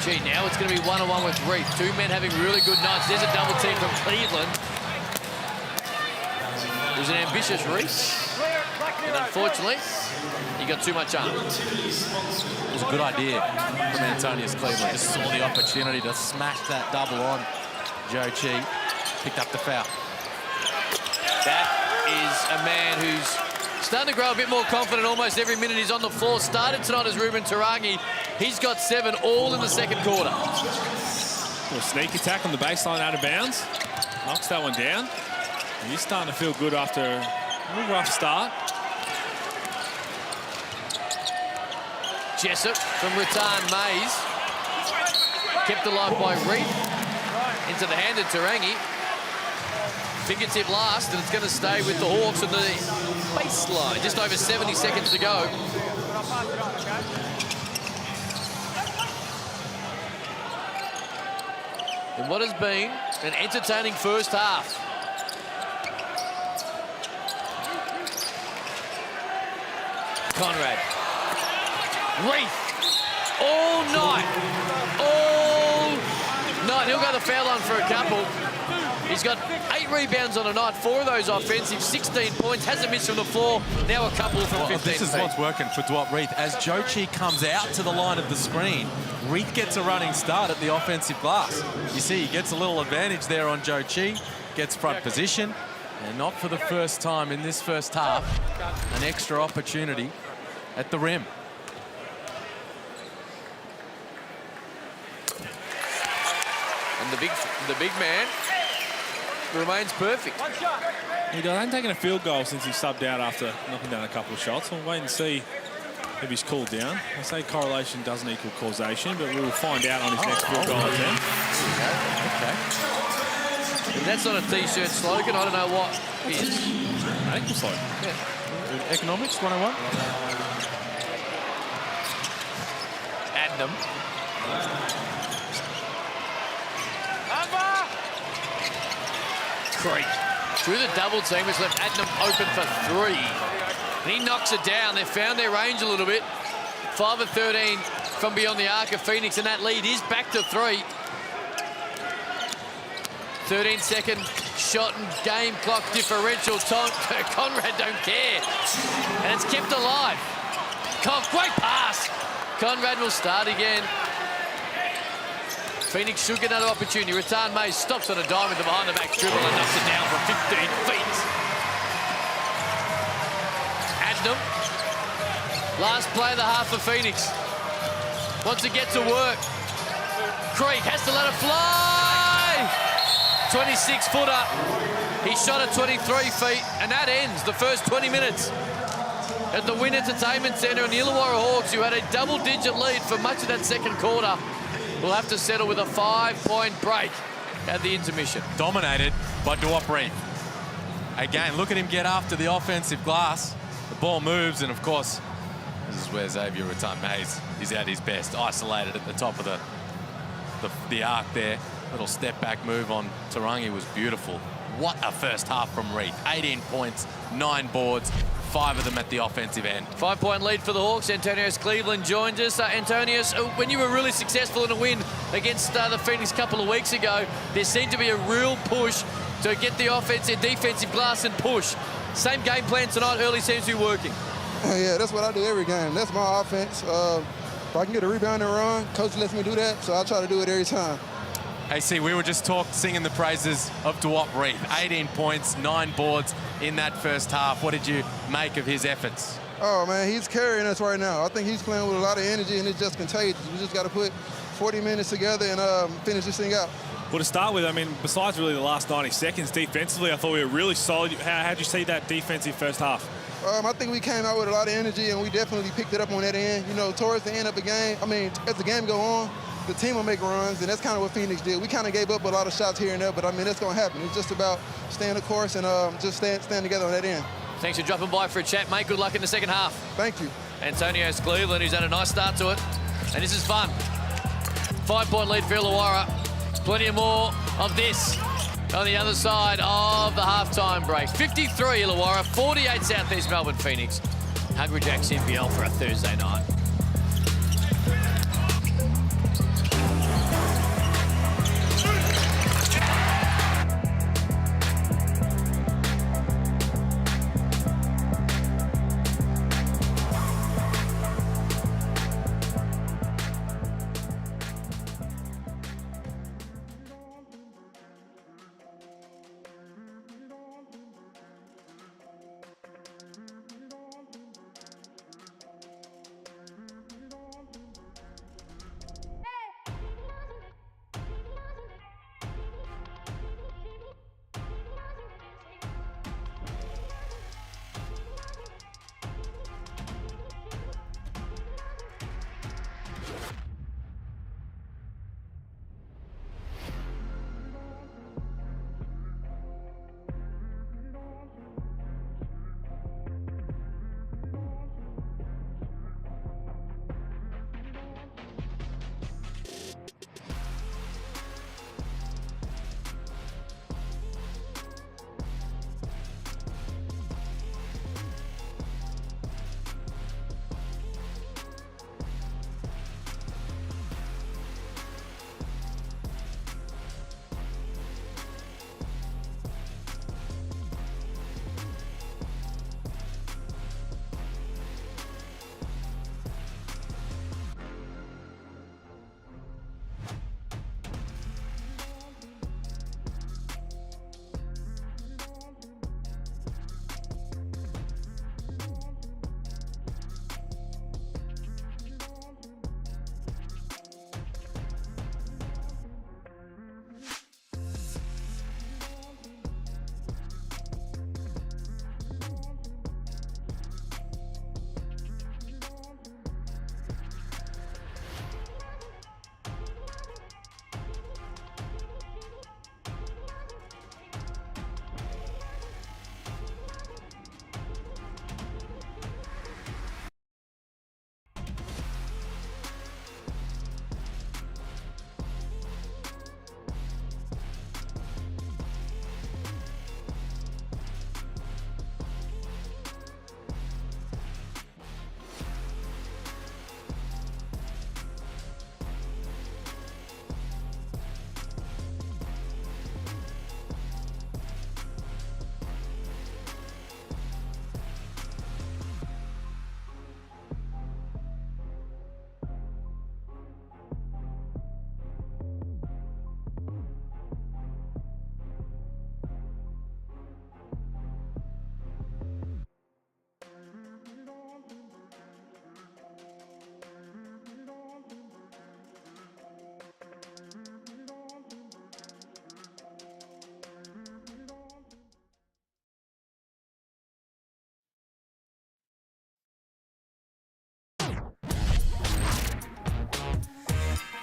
Gee, now it's going to be one-on-one with Reith. 2 men having really good nights. There's a double team from Cleveland. It was an ambitious Reith, and unfortunately, he got too much arm. It was a good idea from Antonius Cleveland. Just saw the opportunity to smash that double on Joe Chi. Picked up the foul. That is a man who's starting to grow a bit more confident almost every minute he's on the floor. Started tonight as Ruben Tarangi. He's got 7 all in the second quarter. A sneak attack on the baseline out of bounds. Knocks that one down. And he's starting to feel good after a little rough start. Jessup from Rattan Mays. Kept alive by Reith. Into the hand of Tarangi. Fingertip last, and it's going to stay with the Hawks on the baseline. Just over 70 seconds to go. In what has been an entertaining first half. Conrad. Reith. All night. He'll go the foul line for a couple. He's got 8 rebounds on a night, 4 of those offensive, 16 points, hasn't missed from the floor, now a couple from 15 This is feet. what's working for Dwight Reith. As Joe Chi comes out to the line of the screen, Reith gets a running start at the offensive glass. You see, he gets a little advantage there on Joe Chi, gets front position, and not for the first time in this first half, an extra opportunity at the rim. And the big man remains perfect. He hasn't taken a field goal since he subbed out after knocking down a couple of shots. We'll wait and see if he's cooled down. I say correlation doesn't equal causation, but we will find out on his next field goal attempt. Okay. If that's not a T-shirt slogan, I don't know what is. Ankle slogan. Yeah. Economics 101. Adnam. Creek through the double team, which left Adnam open for 3. And he knocks it down. They've found their range a little bit. 5 of 13 from beyond the arc of Phoenix, and that lead is back to 3. 13-second shot and game clock differential. Conrad don't care. And it's kept alive. Great pass. Conrad will start again. Phoenix should get another opportunity. Rattan Mays stops on a dime with the behind-the-back dribble and knocks it down from 15 feet. Adnam. Last play of the half for Phoenix. Wants to get to work. Creek has to let it fly. 26-footer. He shot at 23 feet, and that ends the first 20 minutes at the Wynn Entertainment Centre, and the Illawarra Hawks, who had a double-digit lead for much of that second quarter, will have to settle with a 5-point break at the intermission. Dominated by Dwight Reith. Again, look at him get after the offensive glass. The ball moves, and of course, this is where Xavier Rattan Mays is at his best. Isolated at the top of the arc there. Little step back move on Tarangi was beautiful. What a first half from Reith. 18 points, 9 boards, 5 of them at the offensive end. 5-point lead for the Hawks. Antonius Cleveland joins us. Antonius, when you were really successful in a win against the Phoenix a couple of weeks ago, there seemed to be a real push to get the offensive, defensive glass and push. Same game plan tonight, early seems to be working. Yeah, that's what I do every game. That's my offense. If I can get a rebound and run, coach lets me do that, so I try to do it every time. AC, we were just singing the praises of Duop Reed. 18 points, 9 boards in that first half. What did you make of his efforts? Oh, man, he's carrying us right now. I think he's playing with a lot of energy, and it's just contagious. We just got to put 40 minutes together and finish this thing out. Well, to start with, I mean, besides really the last 90 seconds, defensively, I thought we were really solid. How'd you see that defensive first half? I think we came out with a lot of energy, and we definitely picked it up on that end. You know, towards the end of the game, I mean, as the game go on, the team will make runs, and that's kind of what Phoenix did. We kind of gave up a lot of shots here and there, but, I mean, that's going to happen. It's just about staying the course and just stand together on that end. Thanks for dropping by for a chat, mate. Good luck in the second half. Thank you. Antonius Cleveland, who's had a nice start to it, and this is fun. 5-point lead for Illawarra. Plenty more of this on the other side of the halftime break. 53 Illawarra, 48 Southeast Melbourne Phoenix. Hungry Jacks NBL for a Thursday night.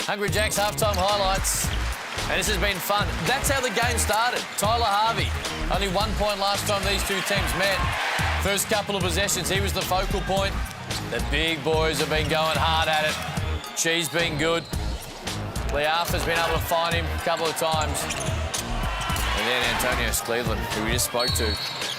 Hungry Jacks halftime highlights. And this has been fun. That's how the game started. Tyler Harvey, only 1 point last time these two teams met. First couple of possessions, he was the focal point. The big boys have been going hard at it. Cheese been good. Leaf has been able to find him a couple of times. And then Antonius Cleveland, who we just spoke to,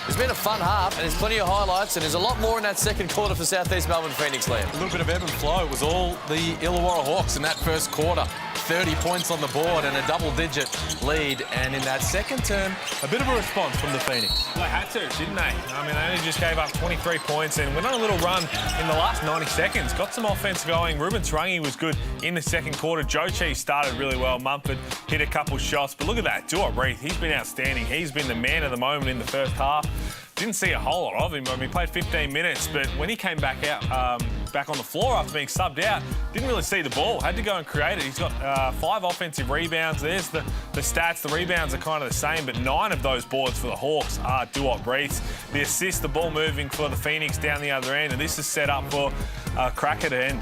It's been a fun half, and there's plenty of highlights, and there's a lot more in that second quarter for Southeast Melbourne Phoenix, Liam. A little bit of ebb and flow. It was all the Illawarra Hawks in that first quarter. 30 points on the board and a double-digit lead. And in that second term, a bit of a response from the Phoenix. They had to, didn't they? I mean, they only just gave up 23 points and went on a little run in the last 90 seconds. Got some offense going. Ruben Tarangi was good in the second quarter. Joe Cheese started really well. Mumford hit a couple shots. But look at that, Duop Reith, he's been outstanding. He's been the man of the moment in the first half. Didn't see a whole lot of him. I mean, he played 15 minutes, but when he came back out, back on the floor after being subbed out, didn't really see the ball. Had to go and create it. He's got 5 offensive rebounds. There's the stats. The rebounds are kind of the same, but 9 of those boards for the Hawks are Duop Reith's. The assist, the ball moving for the Phoenix down the other end, and this is set up for a crack at the end.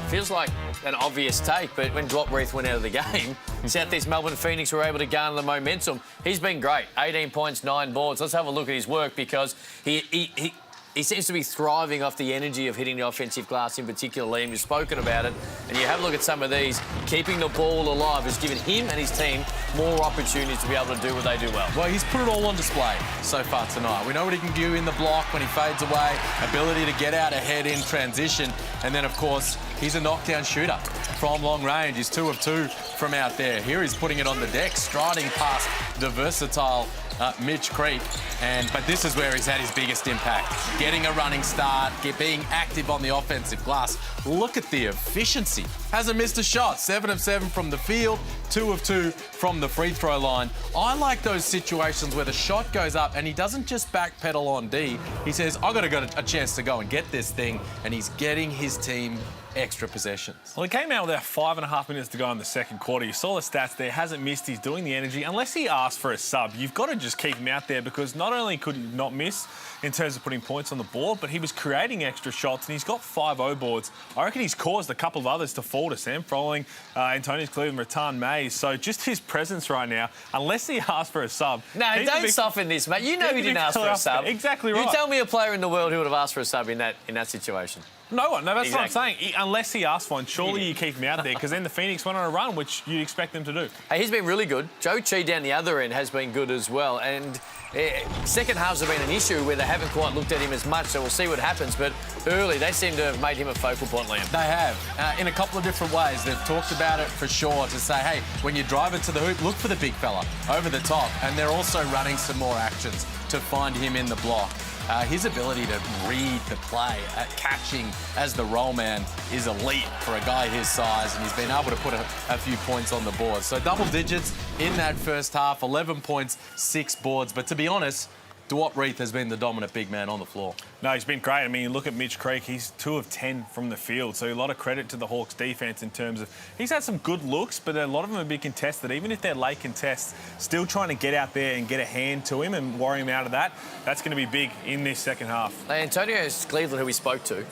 Feels like an obvious take, but when Duop Reith went out of the game, Southeast Melbourne Phoenix were able to garner the momentum. He's been great. 18 points, 9 boards. Let's have a look at his work because he seems to be thriving off the energy of hitting the offensive glass in particular, Liam. You've spoken about it, and you have a look at some of these. Keeping the ball alive has given him and his team more opportunities to be able to do what they do well. Well, he's put it all on display so far tonight. We know what he can do in the block when he fades away, ability to get out ahead in transition, and then, of course, he's a knockdown shooter from long range. He's 2 of 2 from out there. Here he's putting it on the deck, striding past the versatile Mitch Creek. But this is where he's had his biggest impact. Getting a running start, being active on the offensive glass. Look at the efficiency. Hasn't missed a shot. 7 of 7 from the field, 2 of 2 from the free throw line. I like those situations where the shot goes up and he doesn't just backpedal on D. He says, I've got to get a chance to go and get this thing, and he's getting his team extra possessions. Well, he came out with about 5.5 minutes to go in the second quarter. You saw the stats there. Hasn't missed. He's doing the energy. Unless he asks for a sub, you've got to just keep him out there because not only could he not miss in terms of putting points on the board, but he was creating extra shots and he's got 5-0 boards. I reckon he's caused a couple of others to fall to Sam following Antonius Cleveland, Rattan Mays. So just his presence right now, unless he asks for a sub... No, don't soften this, mate. You know he didn't ask for a sub. Exactly right. You tell me a player in the world who would have asked for a sub in that situation. No one. No, that's what I'm saying. Unless he asks one, surely you keep him out there because then the Phoenix went on a run, which you'd expect them to do. Hey, he's been really good. Joe Chi down the other end has been good as well. And second halves have been an issue where they haven't quite looked at him as much, so we'll see what happens. But early, they seem to have made him a focal point, Liam. They have, in a couple of different ways. They've talked about it for sure to say, hey, when you drive it to the hoop, look for the big fella over the top. And they're also running some more actions to find him in the block. His ability to read the play, catching as the roll man is elite for a guy his size, and he's been able to put a few points on the board. So double digits in that first half, 11 points, 6 boards. But to be honest, Duop Reith has been the dominant big man on the floor. No, he's been great. I mean, you look at Mitch Creek, he's 2 of 10 from the field. So a lot of credit to the Hawks defence in terms of... He's had some good looks, but a lot of them have been contested. Even if they're late contests, still trying to get out there and get a hand to him and worry him out of that. That's going to be big in this second half. Antonius Cleveland, who we spoke to,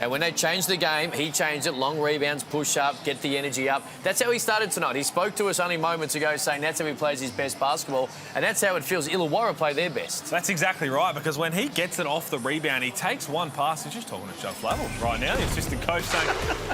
and when they changed the game, he changed it. Long rebounds, push up, get the energy up. That's how he started tonight. He spoke to us only moments ago saying that's how he plays his best basketball, and that's how it feels Illawarra play their best. That's exactly right, because when he gets it off the rebound, he takes one pass. He's just talking to Joe Flavel right now, the assistant coach, saying,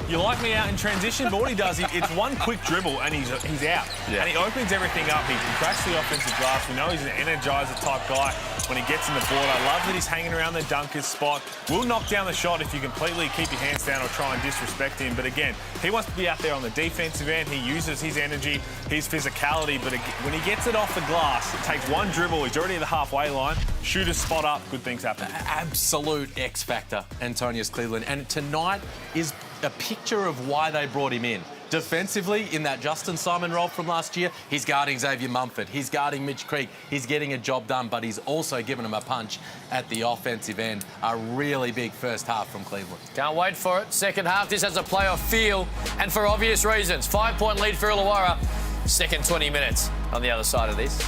you like me out in transition? But what he does, it's one quick dribble and he's out. Yeah. And he opens everything up. He can crash the offensive glass. We know he's an energizer type guy when he gets in the board. I love that he's hanging around the dunker's spot. Will knock down the shot if you completely keep your hands down or try and disrespect him. But again, he wants to be out there on the defensive end. He uses his energy, his physicality. But when he gets it off the glass, it takes one dribble. He's already at the halfway line. Shoot a spot up, good things happen. Absolute X factor, Antonius Cleveland. And tonight is a picture of why they brought him in. Defensively, in that Justin Simon role from last year, he's guarding Xavier Mumford, he's guarding Mitch Creek, he's getting a job done, but he's also given him a punch at the offensive end. A really big first half from Cleveland. Can't wait for it. Second half, this has a playoff feel, and for obvious reasons. 5-point lead for Illawarra. Second 20 minutes on the other side of this.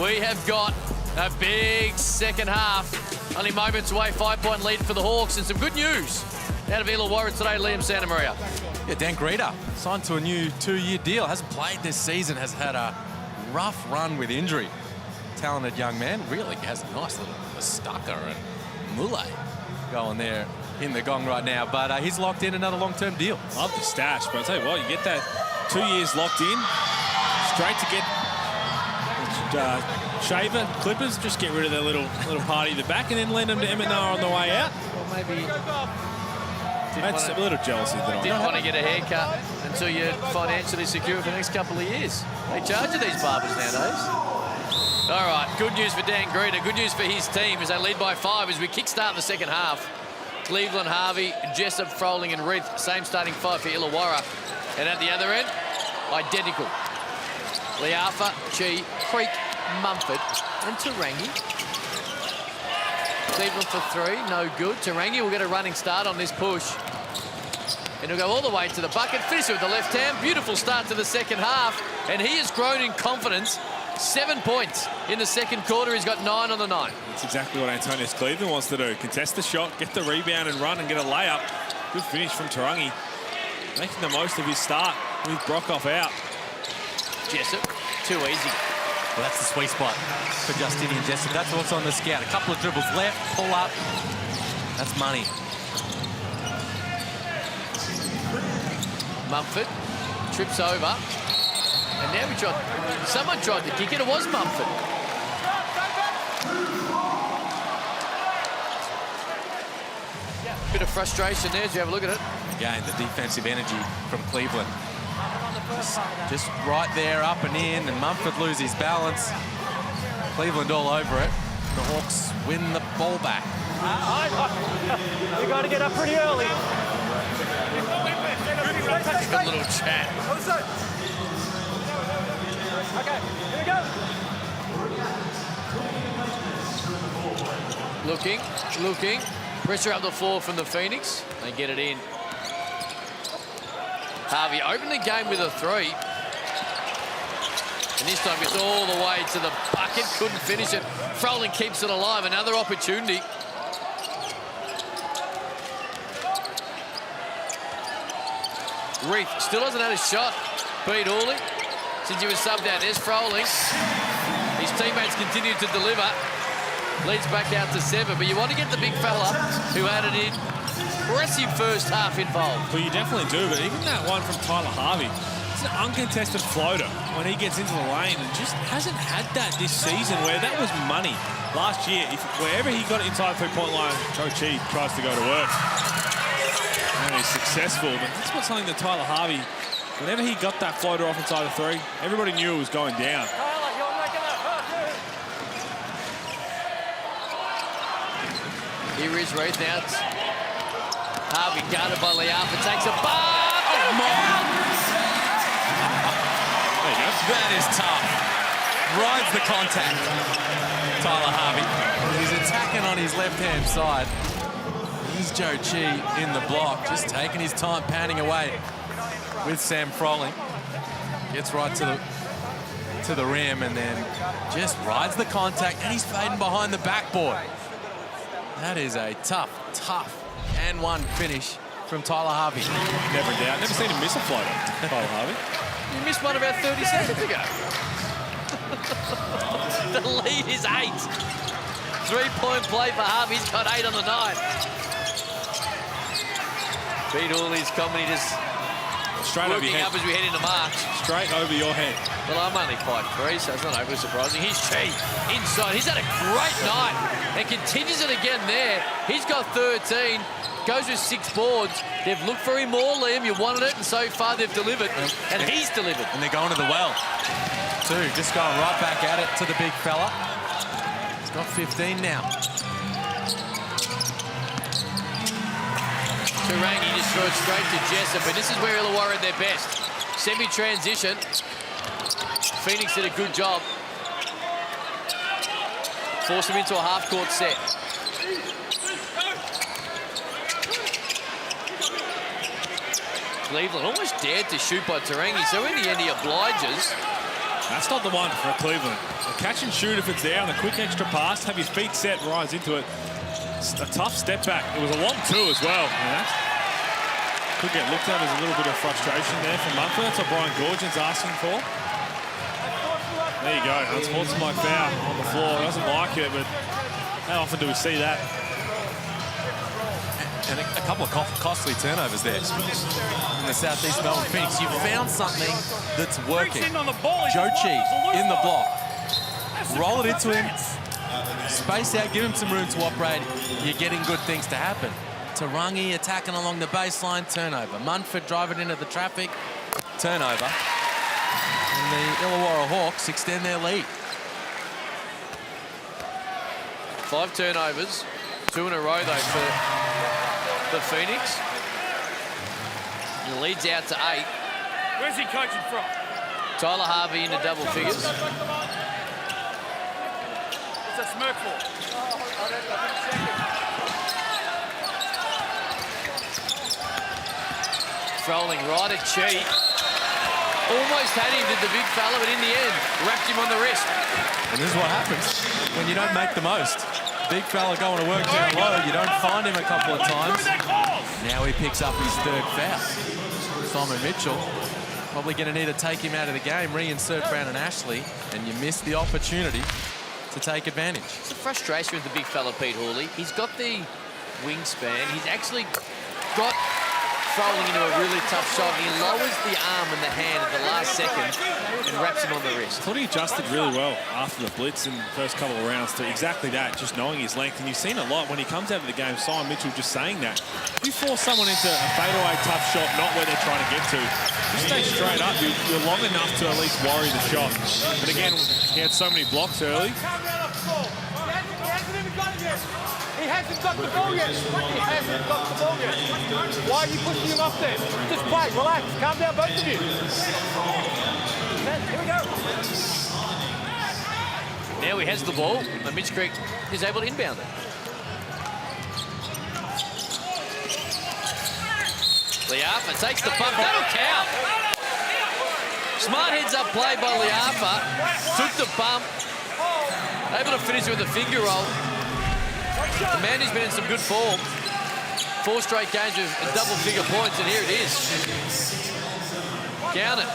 We have got a big second half. Only moments away, 5-point lead for the Hawks, and some good news out of Illawarra today, Liam Santamaria. Yeah, Dan Greta signed to a new 2-year deal. Hasn't played this season, has had a rough run with injury. Talented young man, really has a nice little Stucker and Mule going there in the gong right now, but he's locked in another long-term deal. Love the stash, but I'll tell you what, you get that 2 years locked in, straight to get Shaver, Clippers, just get rid of their little party at the back and then lend them to Eminar on the way out. Well, maybe That's a little jealousy. Didn't want to get a haircut until you're financially secure for the next couple of years. They charge you these barbers nowadays. All right, good news for Dan Greta, good news for his team as they lead by 5 as we kickstart the second half. Cleveland, Harvey, Jessup, Froling and Reith, same starting 5 for Illawarra. And at the other end, identical. Liafa, Chi, Creek, Mumford and Tarangi. Cleveland for 3, no good. Tarangi will get a running start on this push. And he'll go all the way to the bucket, finish it with the left hand. Beautiful start to the second half. And he has grown in confidence. 7 points in the second quarter. He's got 9 on the night. That's exactly what Antonius Cleveland wants to do. Contest the shot, get the rebound and run and get a layup. Good finish from Tarangi. Making the most of his start with Brockhoff out. Jessup, too easy. Well, that's the sweet spot for Justinian Jessup. That's what's on the scout. A couple of dribbles left, pull up. That's money. Mumford trips over. And now someone tried to kick it. It was Mumford. Bit of frustration there as you have a look at it. Again, the defensive energy from Cleveland. Just right there, up and in, and Mumford loses his balance. Cleveland all over it. The Hawks win the ball back. You got to get up pretty early. Good little chat. Okay, here we go. Looking. Pressure up the floor from the Phoenix. They get it in. Harvey opened the game with a 3. And this time it's all the way to the bucket. Couldn't finish it. Froling keeps it alive. Another opportunity. Reith still hasn't had a shot. Pete Hawley, since he was subbed out. There's Froling. His teammates continue to deliver. Leads back out to 7. But you want to get the big fella who had an impressive first half involved. Well, you definitely do, but even that one from Tyler Harvey, it's an uncontested floater when he gets into the lane and just hasn't had that this season where that was money. Last year, wherever he got it inside the 3-point line, Joe Chi tries to go to work. And he's successful, but that's what something that Tyler Harvey, whenever he got that floater off inside the 3, everybody knew it was going down. Here is Reith now. Harvey guarded by Liafa, takes a bar. Oh my! That is tough. Rides the contact. Tyler Harvey. He's attacking on his left-hand side. Here's Joe Chi in the block, just taking his time, pounding away with Sam Froling. Gets right to the rim and then just rides the contact, and he's fading behind the backboard. That is a tough and one finish from Tyler Harvey. Never in doubt. Never seen him miss a floater, Tyler Harvey. You missed one about 30 seconds ago. The lead is 8. 3-point play for Harvey. He's got 8 on the night. Pete Hawley's comedy just straight over your head. Up as we head into March. Straight over your head. Well, I'm only 5'3", so it's not overly surprising. He's Chi inside. He's had a great night and continues it again there. He's got 13, goes with 6 boards. They've looked for him more, Liam. You wanted it, and so far they've delivered, and he's delivered. And they're going to the well, too. Just going right back at it to the big fella. He's got 15 now. Tarangi just throws straight to Jessup, and this is where Illawarra at their best. Semi-transition. Phoenix did a good job. Forced him into a half-court set. Cleveland almost dared to shoot by Tarangi, so in the end he obliges. That's not the one for Cleveland. A catch and shoot if it's there, and a quick extra pass, have your feet set, rise into it. It's a tough step back. It was a long two as well. Yeah. Could get looked at as a little bit of frustration there from Mumford. That's what Brian Goorjian's asking for. There you go. Unsportsmanlike foul on the floor. Doesn't like it, but how often do we see that? And a couple of costly turnovers there in the Southeast Melbourne Phoenix. You found something that's working. Jochi in the block. Roll it into him. Space out, give him some room to operate. You're getting good things to happen. Tarangi attacking along the baseline, turnover. Munford driving into the traffic, turnover. And the Illawarra Hawks extend their lead. 5 turnovers, 2 in a row though for the Phoenix. The lead's out to 8. Where's he coaching from? Tyler Harvey into double figures. What's that smirk for? Rolling right at Chi. Almost had him, did the big fella, but in the end, wrapped him on the wrist. And this is what happens when you don't make the most. Big fella going to work down low. You don't find him a couple of times. Now he picks up his 3rd foul. Simon Mitchell probably going to need to take him out of the game, reinsert Brandon Ashley, and you miss the opportunity to take advantage. It's a frustration with the big fella, Pete Hawley. He's got the wingspan. He's actually got rolling into a really tough shot. He lowers the arm and the hand at the last second and wraps him on the wrist. I thought he adjusted really well after the blitz in the first couple of rounds to exactly that, just knowing his length. And you've seen a lot when he comes out of the game, Simon Mitchell just saying that. If you force someone into a fadeaway tough shot, not where they're trying to get to, just stay straight up. You're long enough to at least worry the shot. But again, he had so many blocks early. He hasn't got the ball yet. He hasn't got the ball yet. Why are you pushing him off there? Just play, relax, calm down, both of you. Here we go. Now he has the ball, and Mitch Creek is able to inbound it. Liafa takes the bump. That'll count. Smart heads-up play by Liafa. Took the bump. Able to finish with a finger roll. The man who's been in some good form. 4 straight games with double-figure points, and here it is. Count it.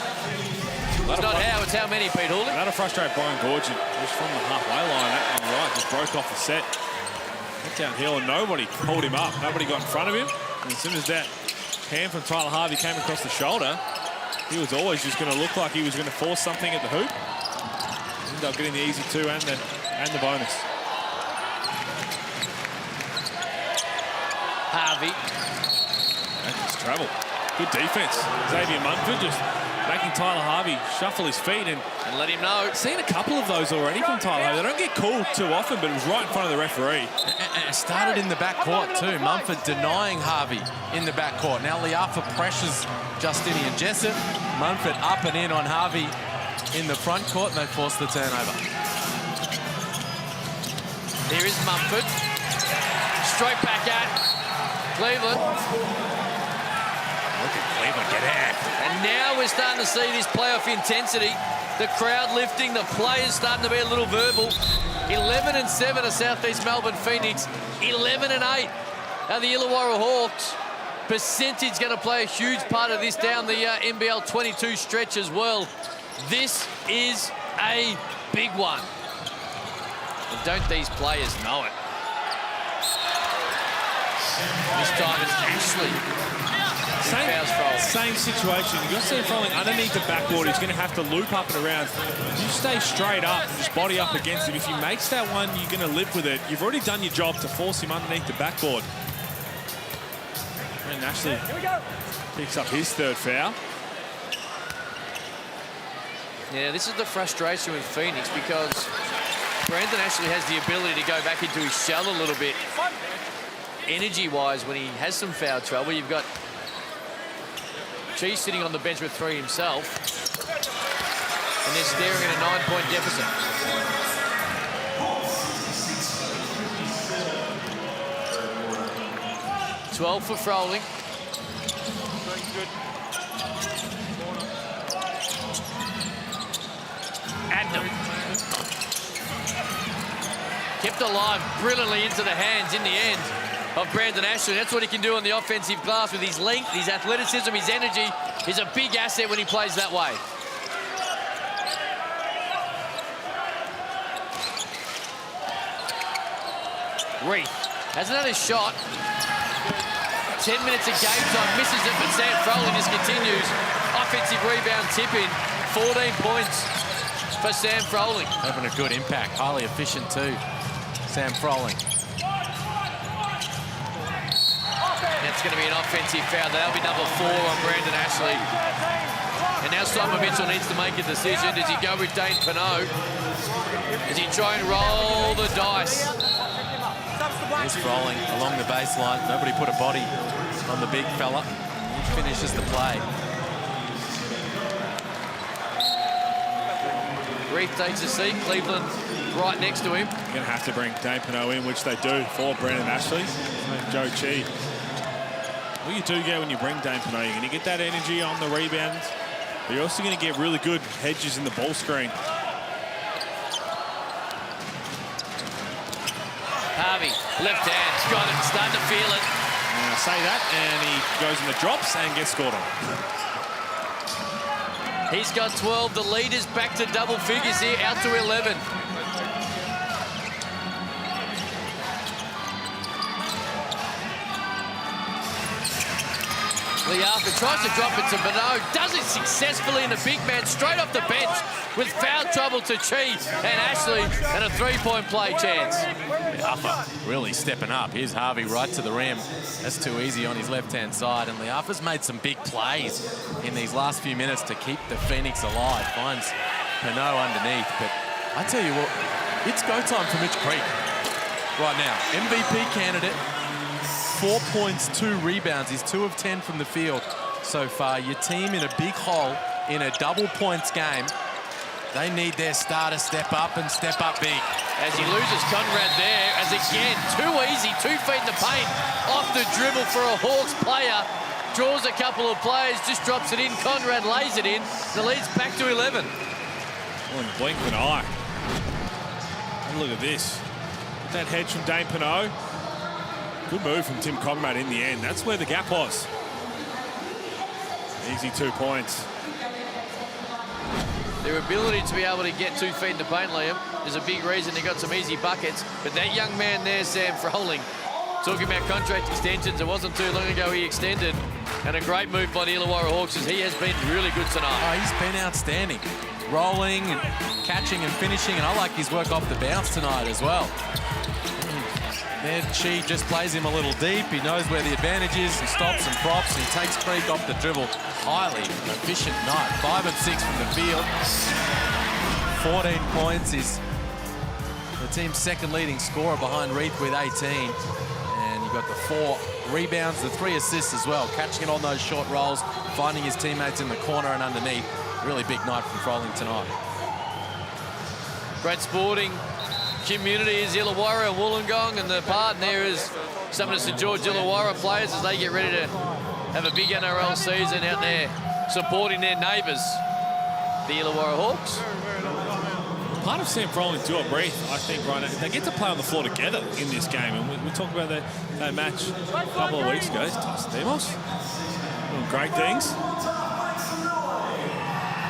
It's not how, it's how many, Pete Hawley. That'll frustrate Brian Goorjian. Just from the halfway line, that one right, just broke off the set. Went downhill, and nobody pulled him up. Nobody got in front of him. And as soon as that hand from Tyler Harvey came across the shoulder, he was always just going to look like he was going to force something at the hoop. Ended up getting the easy 2 and the bonus. Harvey. That's travel. Good defense. Xavier Munford just making Tyler Harvey shuffle his feet and let him know. Seen a couple of those already from Tyler Harvey. They don't get called too often, but it was right in front of the referee. And it started in the backcourt too. Mumford denying Harvey in the backcourt. Now Liafa pressures Justinian Jessup. Mumford up and in on Harvey in the front court, and they force the turnover. Here is Mumford. Straight back at Cleveland. Look at Cleveland get out. And now we're starting to see this playoff intensity. The crowd lifting, the players starting to be a little verbal. 11-7 are Southeast Melbourne Phoenix. 11-8 are the Illawarra Hawks. Percentage going to play a huge part of this down the NBL22 stretch as well. This is a big one. And don't these players know it? This time it's Ashley. Same situation. You're seeing Froling underneath the backboard. He's going to have to loop up and around. You stay straight up and just body up against him. If he makes that one, you're going to live with it. You've already done your job to force him underneath the backboard. And Ashley picks up his 3rd foul. Yeah, this is the frustration with Phoenix because Brandon Ashley has the ability to go back into his shell a little bit. Energy-wise, when he has some foul trouble, you've got Chi sitting on the bench with 3 himself, and they're staring at a 9-point deficit. $12 for Froling. Platinum. Kept alive brilliantly into the hands in the end of Brandon Ashley. That's what he can do on the offensive glass with his length, his athleticism, his energy. He's a big asset when he plays that way. Reith has another shot. 10 minutes of game time, misses it, but Sam Froling just continues. Offensive rebound tip-in, 14 points for Sam Froling. Having a good impact, highly efficient too, Sam Froling. That's going to be an offensive foul. That'll be number 4 on Brandon Ashley. And now Simon Mitchell needs to make a decision. Does he go with Dane Pinot? Does he try and roll the dice? He's rolling along the baseline. Nobody put a body on the big fella. He finishes the play. Reith takes a seat. Cleveland right next to him. You're going to have to bring Dane Pinot in, which they do for Brandon Ashley. Joe Chi. What you do get when you bring Dane Pinot, you're going to get that energy on the rebounds, but you're also going to get really good hedges in the ball screen. Harvey, left hand, got it, starting to feel it. And I say that, and he goes in the drops and gets scored on. He's got 12. The lead is back to double figures here, out to 11. Liafa tries to drop it to Bonneau, does it successfully, and the big man straight off the bench with foul trouble to Chi and Ashley, and a three-point play chance. Liafa really stepping up. Here's Harvey right to the rim. That's too easy on his left-hand side, and Liafa's made some big plays in these last few minutes to keep the Phoenix alive. Finds Pinot underneath, but I tell you what, it's go time for Mitch Creek right now. MVP candidate. 4 points, 2 rebounds. He's 2 of 10 from the field so far. Your team in a big hole in a double points game. They need their star to step up and step up big. As he loses Conrad there, as again, too easy, 2 feet in the paint, off the dribble for a Hawks player. Draws a couple of players, just drops it in. Conrad lays it in. The lead's back to 11. Well, in the blink of an eye. And look at this. That hedge from Dane Pinot. Good move from Tim Conrad in the end. That's where the gap was. Easy 2 points. Their ability to be able to get 2 feet in the paint, Liam, is a big reason they got some easy buckets. But that young man there, Sam Froling, talking about contract extensions, it wasn't too long ago he extended. And a great move by the Illawarra Hawks, as he has been really good tonight. Oh, he's been outstanding. Rolling and catching and finishing, and I like his work off the bounce tonight as well. There, Chi just plays him a little deep. He knows where the advantage is. He stops and props. He takes Creek off the dribble. Highly efficient night. 5 of 6 from the field. 14 points. Is the team's second leading scorer behind Reith with 18. And you've got the 4 rebounds, the 3 assists as well. Catching it on those short rolls, finding his teammates in the corner and underneath. Really big night from Froling tonight. Great sporting community is Illawarra and Wollongong, and the part there is some of the St George Illawarra players as they get ready to have a big NRL season out there supporting their neighbours, the Illawarra Hawks. Part of Sam Froling's job, Reith, I think, right now, they get to play on the floor together in this game. And we talked about that match a couple of weeks ago. It's Tyson Demos doing great things.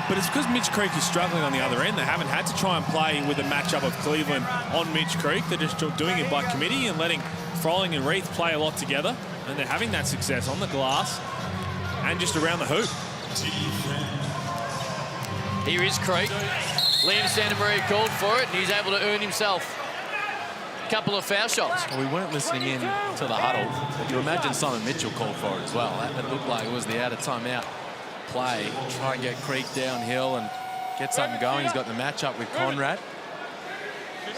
But it's because Mitch Creek is struggling on the other end. They haven't had to try and play with a matchup of Cleveland on Mitch Creek. They're just doing it by committee and letting Froling and Reith play a lot together. And they're having that success on the glass and just around the hoop. Here is Creek. Liam Santamaria called for it, and he's able to earn himself a couple of foul shots. Well, we weren't listening in to the huddle, but you imagine Simon Mitchell called for it as well. That looked like it was the out of timeout play. Try and get Creek downhill and get something going. He's got the matchup with Conrad.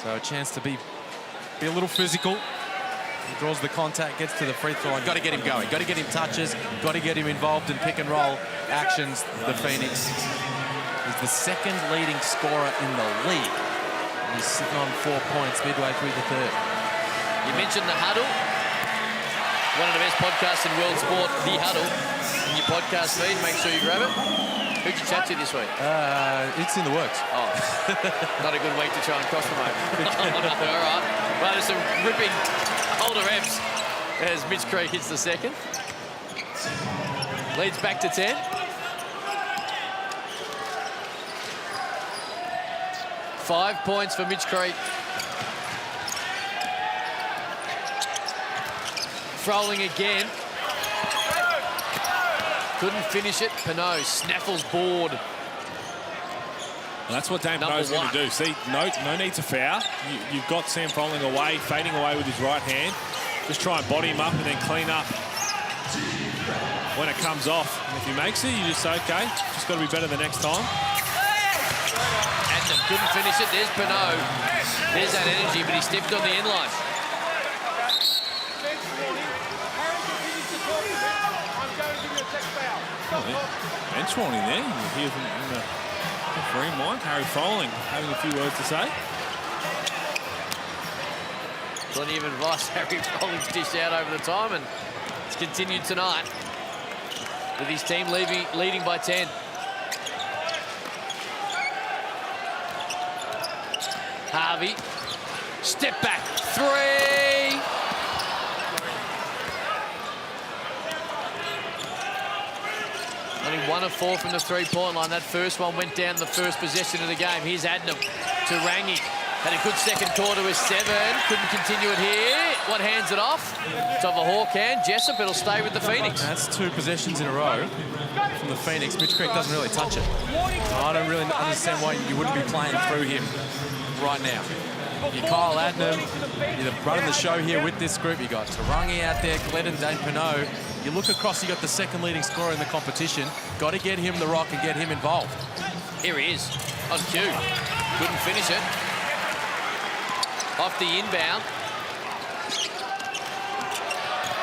So a chance to be a little physical. He draws the contact, gets to the free throw line. Got to get him going. Got to get him touches. Got to get him involved in pick and roll actions. The Phoenix is the second leading scorer in the league. And he's sitting on 4 points midway through the third. You mentioned the huddle. One of the best podcasts in world sport, The Huddle. In your podcast feed, make sure you grab it. Who'd you chat to this week? It's in the works. Oh, not a good week to try and cross the moment. All right. Well, there's some ripping older reps as Mitch Creek hits the second. Leads back to 10. Five points for Mitch Creek. Froling again. Couldn't finish it. Pinot snaffles board. Well, that's what Dane Pinot's going to do. See, no need to foul. You've got Sam Froling away, fading away with his right hand. Just try and body him up and then clean up when it comes off. And if he makes it, you just say, okay, just got to be better the next time. Adnam couldn't finish it. There's Pinot. There's that energy, but he stepped on the end line. Bench warning there. You hear from the referee, Mike. Harry Froling having a few words to say. Plenty of advice Harry Frolling's dished out over the time, and it's continued tonight with his team leading by 10. Harvey, step back, three. Only 1 of 4 from the three-point line. That first one went down the first possession of the game. Here's Adnam to Rangi. Had a good second quarter with 7. Couldn't continue it here. What hands it off? Top of Hawk hand. Jessup, it'll stay with the Phoenix. That's 2 possessions in a row from the Phoenix. Mitch Creek doesn't really touch it. I don't really understand why you wouldn't be playing through him right now. You're Kyle Adnam. You're running the show here with this group. You got Tarangi out there, Glenn, Dane Pinot. You look across, you got the second leading scorer in the competition. Got to get him the rock and get him involved. Here he is on cue. Couldn't finish it. Off the inbound.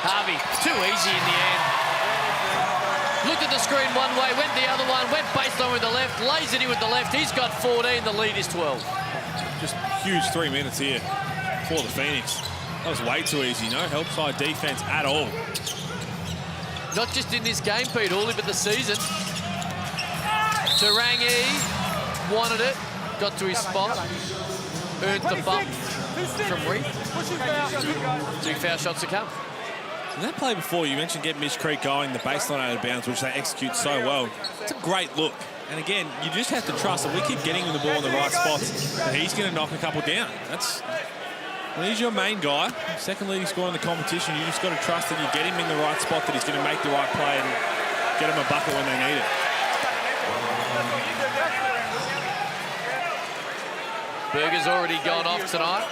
Harvey, too easy in the end. Looked at the screen one way, went the other one, went baseline with the left, lays it in with the left. He's got 14, the lead is 12. Just huge 3 minutes here for the Phoenix. That was way too easy. No help side defense at all. Not just in this game, Pete Hawley, but the season. Tarangi wanted it, got to his spot, earned the bump from Reed. 2 foul shots to come. And that play before, you mentioned get Mitch Creek going, the baseline out of bounds, which they execute so well. It's a great look. And again, you just have to trust that we keep getting him the ball in the right spots, that he's going to knock a couple down. When he's your main guy, second leading scorer in the competition, you just got to trust that you get him in the right spot, that he's going to make the right play and get him a bucket when they need it. Berger's already gone off tonight.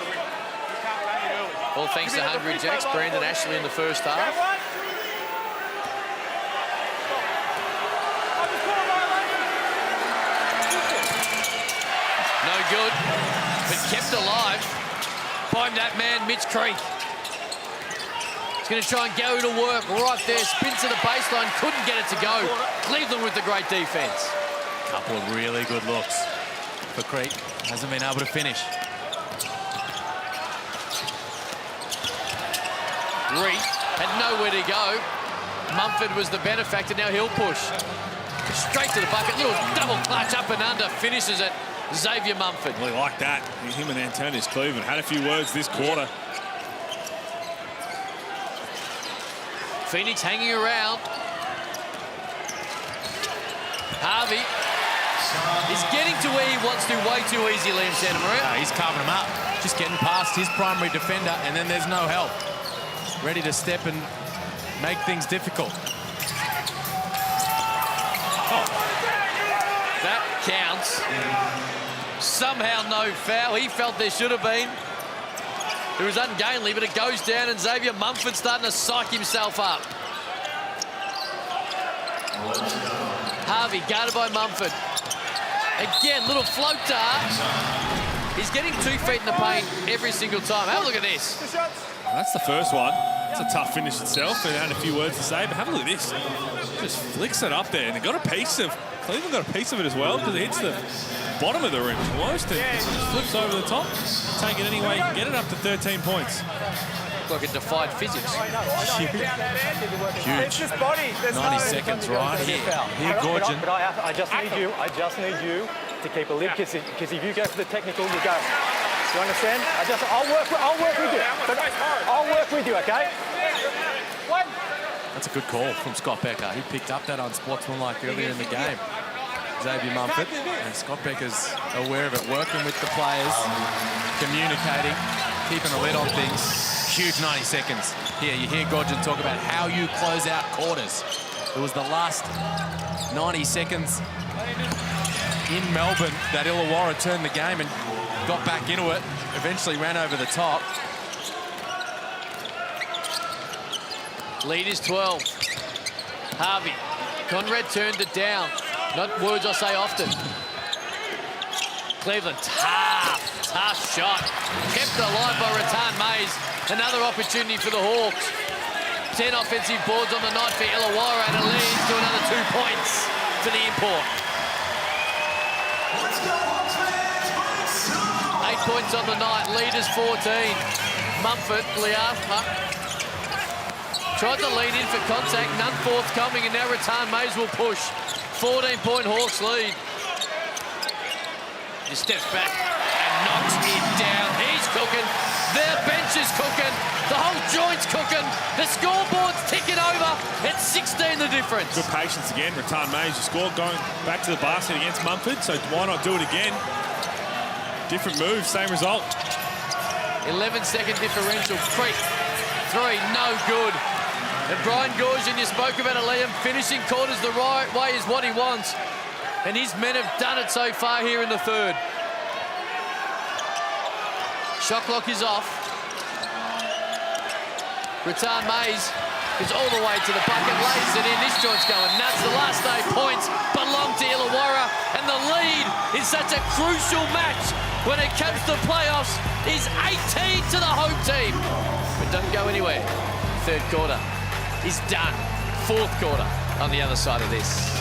All thanks to Hungry Jacks. Brandon Ashley in the first half. No good, but kept alive by that man, Mitch Creek. He's going to try and go to work right there. Spin to the baseline, couldn't get it to go. Cleveland with the great defense. Couple of really good looks for Creek. Hasn't been able to finish. Reed had nowhere to go. Mumford was the benefactor, now he'll push. Straight to the bucket, little double clutch up and under, finishes it. Xavier Mumford. Really like that. Him and Antonius Cleveland had a few words this quarter. Phoenix hanging around. Harvey is getting to where he wants to way too easy, Liam Santa Maria. He's carving him up. Just getting past his primary defender, and then there's no help. Ready to step and make things difficult. That counts. Somehow no foul. He felt there should have been. It was ungainly, but it goes down, and Xavier Mumford starting to psych himself up. Harvey guarded by Mumford. Again, little floater. He's getting 2 feet in the paint every single time. Have a look at this. That's the first one. It's a tough finish itself, and had a few words to say, but have a look at this. Just flicks it up there, and they got a piece of, Cleveland got a piece of it as well, because it hits the bottom of the rim almost, and just flips over the top. Take it any way you can get it, up to 13 points. looked like it defied physics. Huge. It's just body. There's 90 seconds right here. Here, Gorgon. But I just need you to keep a lid, because if you go for the technical, you go. You understand? I'll work with you. But I'll work with you, okay? What? That's a good call from Scott Becker. He picked up that unsportsmanlike earlier in the game. Xavier Mumford, and Scott Becker's aware of it, working with the players, communicating, keeping a lid on things. Huge 90 seconds. Here, you hear Gorgon talk about how you close out quarters. It was the last 90 seconds in Melbourne that Illawarra turned the game and got back into it, eventually ran over the top. Lead is 12. Harvey. Conrad turned it down. Not words I say often. Cleveland, tough shot. Kept alive by Rattan Mays. Another opportunity for the Hawks. 10 offensive boards on the night for Illawarra, and it leads to another 2 points for the import. 8 points on the night, leaders 14. Mumford, Liafa, tried to lean in for contact, none forthcoming, and now Rattan Mays will push. 14-point Hawks lead. He steps back and knocks it down. He's cooking. Their bench is cooking. The whole joint's cooking. The scoreboard's ticking over. It's 16 the difference. Good patience again. Rattan Mays scored going back to the basket against Mumford, so why not do it again? Different move, same result. 11-second differential. Creek, 3, no good. And Brian Gorgon, you spoke about it, Liam, finishing quarters the right way is what he wants. And his men have done it so far here in the third. Shot clock is off. Rattan Mays is all the way to the bucket, lays it in. This joint's going nuts. The last 8 points belong to Illawarra, and the lead in such a crucial match when it comes to playoffs is 18 to the home team. But doesn't go anywhere. Third quarter is done. Fourth quarter on the other side of this.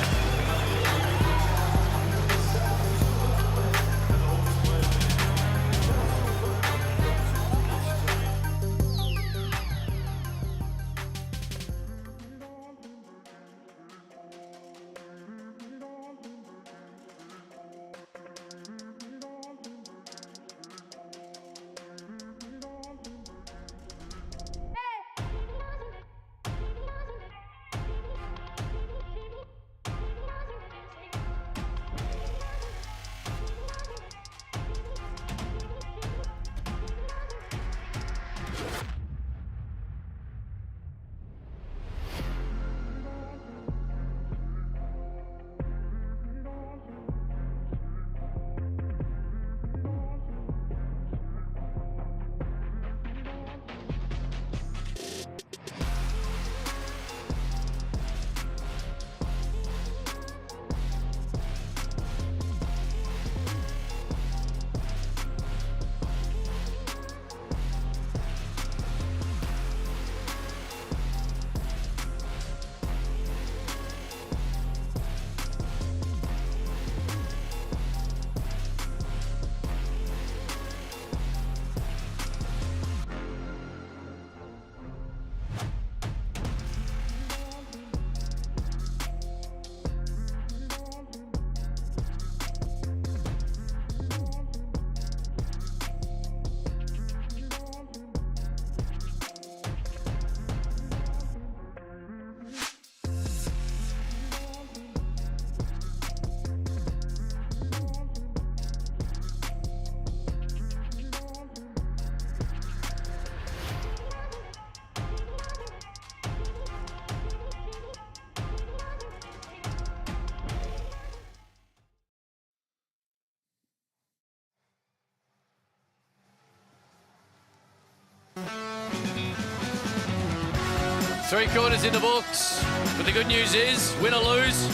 Three quarters in the books, but the good news is, win or lose,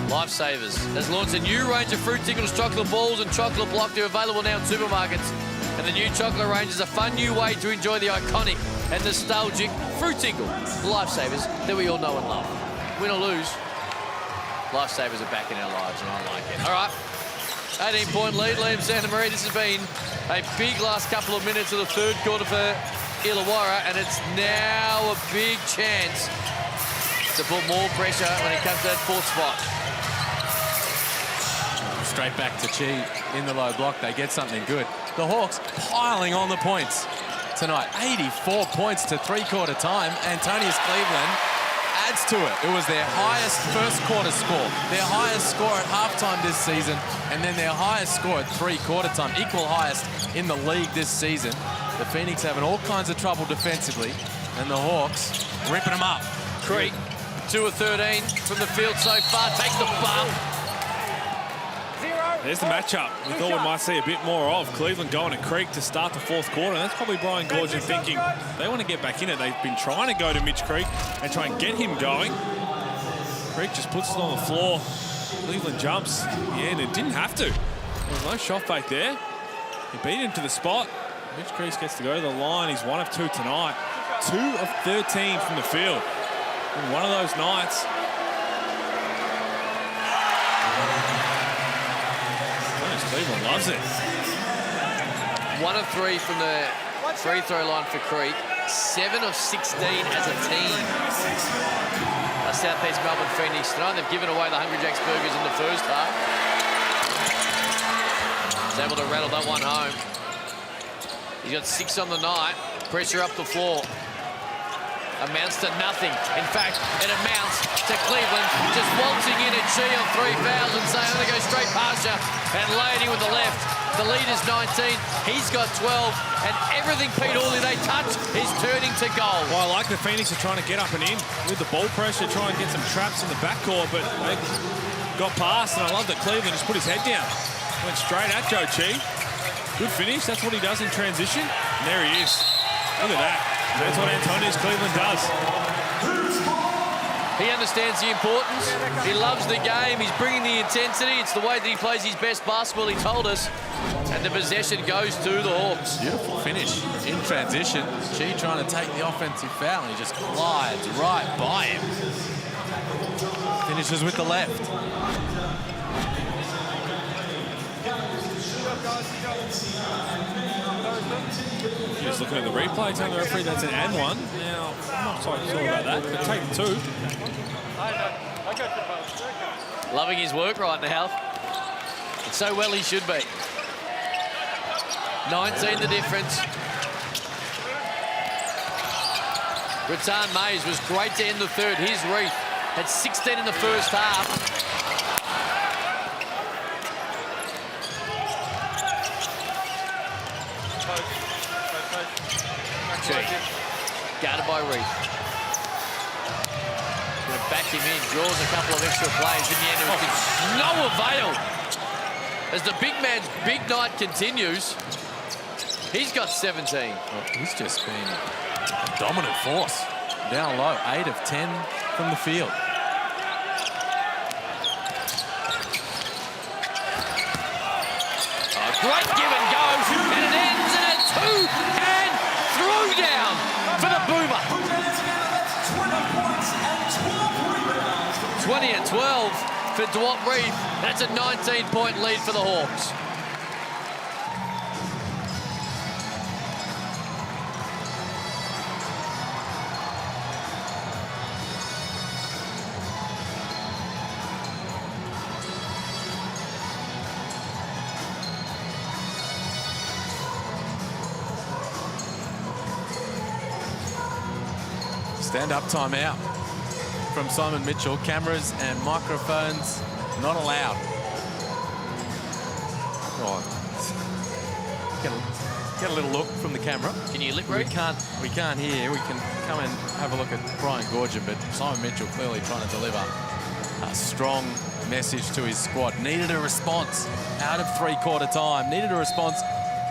Lifesavers has launched a new range of Fruit Tinkles chocolate balls and chocolate block. They're available now in supermarkets, and the new chocolate range is a fun new way to enjoy the iconic and nostalgic Fruit Tinkle Lifesavers that we all know and love. Win or lose, Lifesavers are back in our lives, and I like it. All right, 18-point lead, Liam Santamaria. This has been a big last couple of minutes of the third quarter for Illawarra, and it's now a big chance to put more pressure when it comes to that fourth spot. Straight back to Chi in the low block. They get something good. The Hawks piling on the points tonight. 84 points to three-quarter time. Antonius Cleveland adds to it. It was their highest first quarter score, their highest score at halftime this season, and then their highest score at three-quarter time, equal highest in the league this season. The Phoenix having all kinds of trouble defensively, and the Hawks ripping them up. Creek, 2 of 13 from the field so far, takes the bump. There's the matchup we thought we might see a bit more of. Cleveland going to Creek to start the fourth quarter. That's probably Brian Goorjian thinking they want to get back in it. They've been trying to go to Mitch Creek and try and get him going. Creek just puts it on the floor. Cleveland jumps in the end and didn't have to. There was no shot fake there. He beat him to the spot. Mitch Creek gets to go to the line. He's 1 of 2 tonight. 2 of 13 from the field. And one of those nights, Cleveland loves it. 1 of 3 from the free throw line for Creek. 7 of 16 as a team. Southeast Melbourne Phoenix tonight. They've given away the Hungry Jacks burgers in the first half. He's able to rattle that one home. He's got 6 on the night. Pressure up the floor. Amounts to nothing. In fact, it amounts to Cleveland just waltzing in at Chi on 3 fouls and saying, I'm going to go straight past you, and laying with the left. The lead is 19. He's got 12, and everything Pete Hawley they touch is turning to goal. Well, I like the Phoenix are trying to get up and in with the ball pressure, try and get some traps in the backcourt, but they got past, and I love that Cleveland just put his head down. Went straight at Joe Chi. Good finish. That's what he does in transition. And there he is. Look at that. That's what Antonius Cleveland does. He understands the importance. He loves the game. He's bringing the intensity. It's the way that he plays his best basketball, he told us. And the possession goes to the Hawks. Beautiful finish in transition. Chi trying to take the offensive foul, and he just glides right by him. Finishes with the left. Just looking at the replay, telling the referee that's an and one. Now, I'm not so sure about that, but take 2. Loving his work right now. And so well he should be. 19 the difference. Rattan Mays was great to end the third. His Reith had 16 in the first half. Guarded by Reith. Going to back him in, draws a couple of extra plays. In the end, it was no avail. As the big man's big night continues, he's got 17. Well, he's just been a dominant force. Down low, 8 of 10 from the field. Great give and go, and it ends in a 2-hand throwdown for the Boomer. 20 and 12 for Dwight Reith. That's a 19-point lead for the Hawks. Stand-up timeout from Simon Mitchell. Cameras and microphones not allowed. Oh. Get a little look from the camera. Can you lip read? We can't hear. We can come and have a look at Brian Goorjian, but Simon Mitchell clearly trying to deliver a strong message to his squad. Needed a response out of three-quarter time. Needed a response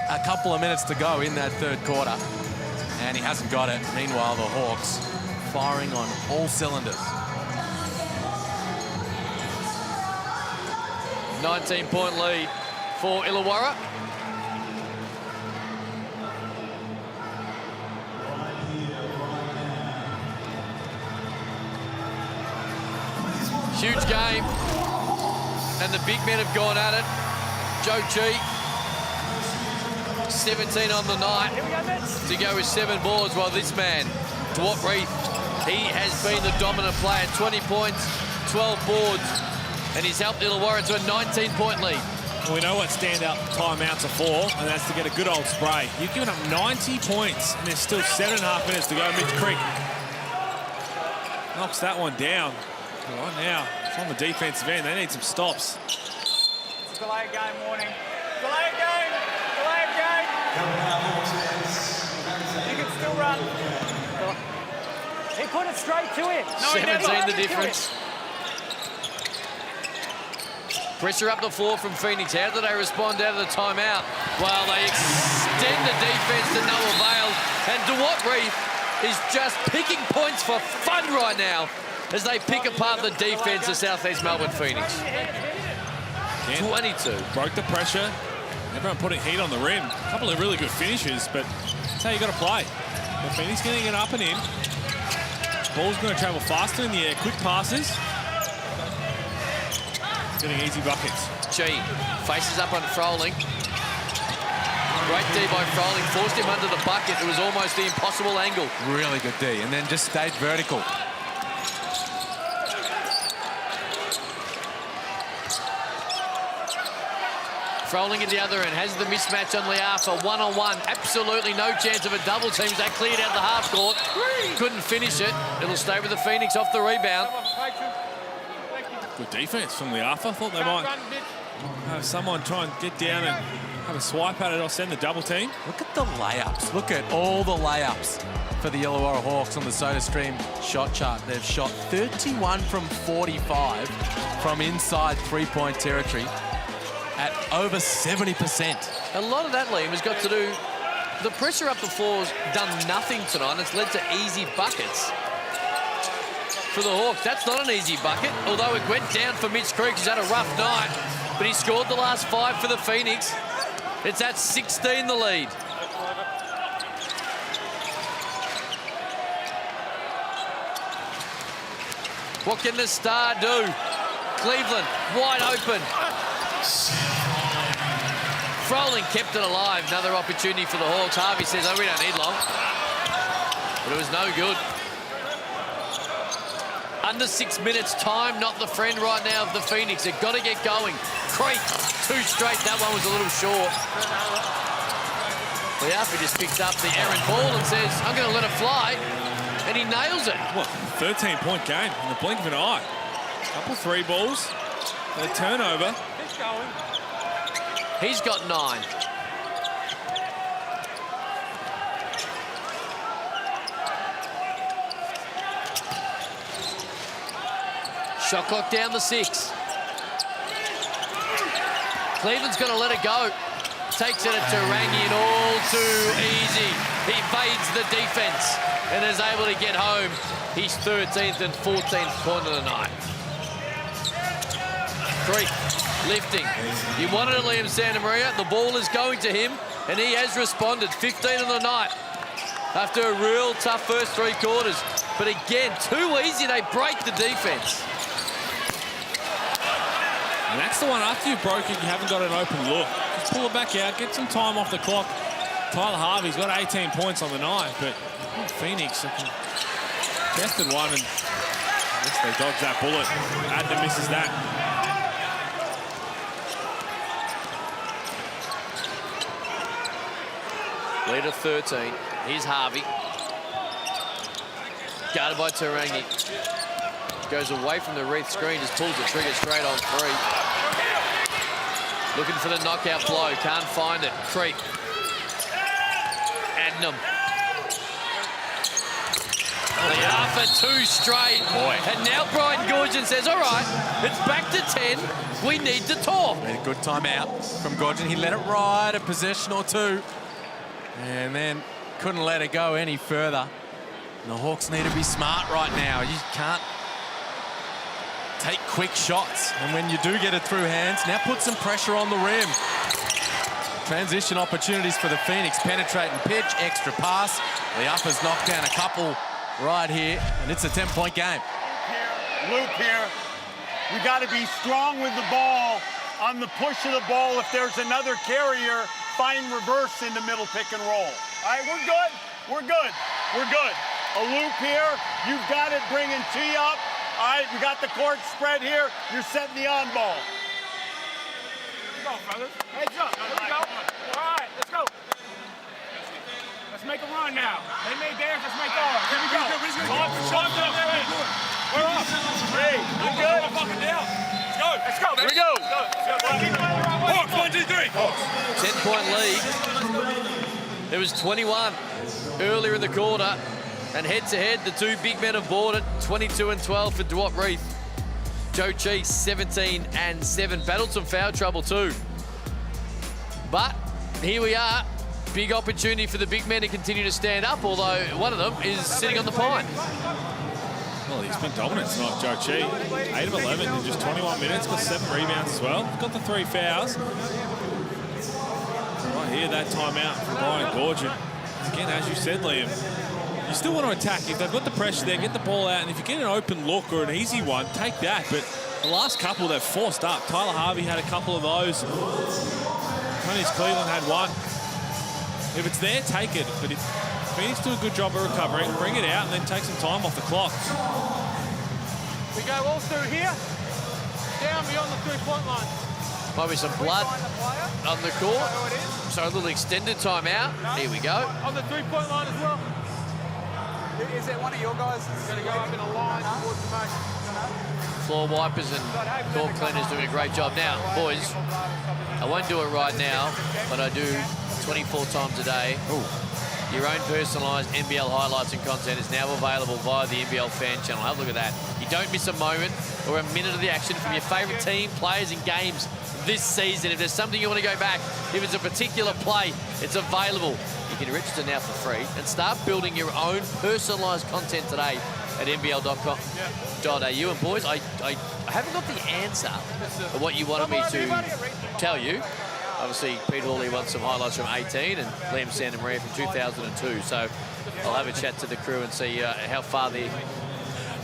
a couple of minutes to go in that third quarter, and he hasn't got it. Meanwhile, the Hawks firing on all cylinders. 19-point lead for Illawarra. Huge game, and the big men have gone at it. Joe Chi 17 on the night to go with 7 boards, while this man, Dwight Reith, he has been the dominant player. 20 points, 12 boards, and he's helped Illawarra to a 19-point lead. We know what standout timeouts are for, and that's to get a good old spray. You've given up 90 points, and there's still 7.5 minutes to go. Mitch Creek knocks that one down. Right now, it's on the defensive end. They need some stops. It's a delay game warning. Delay game! Delay game! You can still run. He put it straight to him. No, 17 the difference. Pressure up the floor from Phoenix. How do they respond out of the timeout? Well, they extend the defense to no avail. And Dwight Reith is just picking points for fun right now as they pick apart the defense of Southeast Melbourne Phoenix. 22. Broke the pressure. Everyone putting heat on the rim. A couple of really good finishes, but that's how you got to play. But Phoenix getting it up and in. Ball's going to travel faster in the air. Quick passes. Getting easy buckets. G faces up on Froling. Great D by Froling. Forced him under the bucket. It was almost the impossible angle. Really good D, and then just stayed vertical. Froling at the other end has the mismatch on Liafa. One-on-one. Absolutely no chance of a double team. They cleared out the half court. Couldn't finish it. It'll stay with the Phoenix off the rebound. Good defense from Liafa. Thought they might have someone try and get down and have a swipe at it or send the double team. Look at the layups. Look at all the layups for the Illawarra Hawks on the SodaStream shot chart. They've shot 31 from 45 from inside three-point territory at over 70%. A lot of that, Liam, has got to do... The pressure up the floor's done nothing tonight. It's led to easy buckets for the Hawks. That's not an easy bucket, although it went down for Mitch Creek. He's had a rough night, but he scored the last 5 for the Phoenix. It's at 16 the lead. What can the Star do? Cleveland, wide open. Froling kept it alive. Another opportunity for the Hawks. Harvey says, oh, we don't need long. But it was no good. Under 6 minutes, time not the friend right now of the Phoenix. They've got to get going. Creek, 2 straight. That one was a little short. Liafa just picks up the errant ball and says, I'm going to let it fly. And he nails it. What, 13-point game in the blink of an eye. Couple 3 balls. A turnover. He's got 9. Shot clock down the 6. Cleveland's going to let it go. Takes it at Tarangi and all too easy. He fades the defense and is able to get home. He's 13th and 14th point of the night. Creek lifting. He wanted it, Liam Santamaria. The ball is going to him, and he has responded. 15 of the night after a real tough first 3 quarters. But again, too easy. They break the defense. And that's the one, after you've broken, you haven't got an open look. Just pull it back out, get some time off the clock. Tyler Harvey's got 18 points on the night, but Phoenix tested one, and I guess they dodged that bullet. Adna misses that. Lead of 13. Here's Harvey. Guarded by Tarangi. Goes away from the Reith screen, just pulls the trigger straight on 3. Looking for the knockout blow, can't find it. Creek. Adnam. Liafa 2 straight. And now Brian Gorgon says, all right, it's back to 10. We need to talk. A good timeout from Gorgon. He let it ride a possession or 2. And then couldn't let it go any further. And the Hawks need to be smart right now. You can't take quick shots. And when you do get it through hands, now put some pressure on the rim. Transition opportunities for the Phoenix. Penetrating pitch, extra pass. Liafa's knocked down a couple right here, and it's a 10-point game. Loop here. We got to be strong with the ball on the push of the ball. If there's another carrier, find reverse in the middle pick and roll. All right, we're good. We're good. We're good. A loop here. You've got it bringing T up. All right, we got the court spread here. You're setting the on ball. Let's go, brothers. Heads up. Here we go. All right, let's go. Let's make a run now. They made theirs. Let's make ours. Here we go. We're up. Hey, you good? Fucking down. Let's go. Let's go, Here baby. we go. Hawks, 1, 2, 3. 10-point lead. It was 21 earlier in the quarter. And head-to-head, the two big men have bought it. 22 and 12 for Dwight Reith. Joe Cheese, 17 and 7. Battled some foul trouble too. But here we are. Big opportunity for the big men to continue to stand up, although one of them is sitting on the pine. Well, he's been dominant tonight, Joe Chi. 8 of 11 in just 21 minutes, got 7 rebounds as well. Got the 3 fouls. Right here, that timeout from Brian Gorgon. Again, as you said, Liam, you still want to attack. If they've got the pressure there, get the ball out, and if you get an open look or an easy one, take that. But the last couple, they've forced up. Tyler Harvey had a couple of those. Tony's Cleveland had one. If it's there, take it. But if Phoenix do a good job of recovering, bring it out and then take some time off the clock. We go all through here, down beyond the 3-point line. Might be some blood on the court. So a little extended timeout. Here we go. On the 3-point line as well. Is it one of your guys that's going to go up in a line towards the most? Floor wipers and court cleaners doing a great job. Now, boys, I won't do it right now, but I do 24 times a day. Ooh. Your own personalised NBL highlights and content is now available via the NBL fan channel. Have a look at that. You don't miss a moment or a minute of the action from your favourite team, players and games this season. If there's something you want to go back, if it's a particular play, it's available. You can register now for free and start building your own personalised content today at NBL.com.au. And boys, I haven't got the answer of what you wanted me to tell you. Obviously, Pete Hawley won some highlights from 18 and Liam Santa Maria from 2002. So I'll have a chat to the crew and see how far the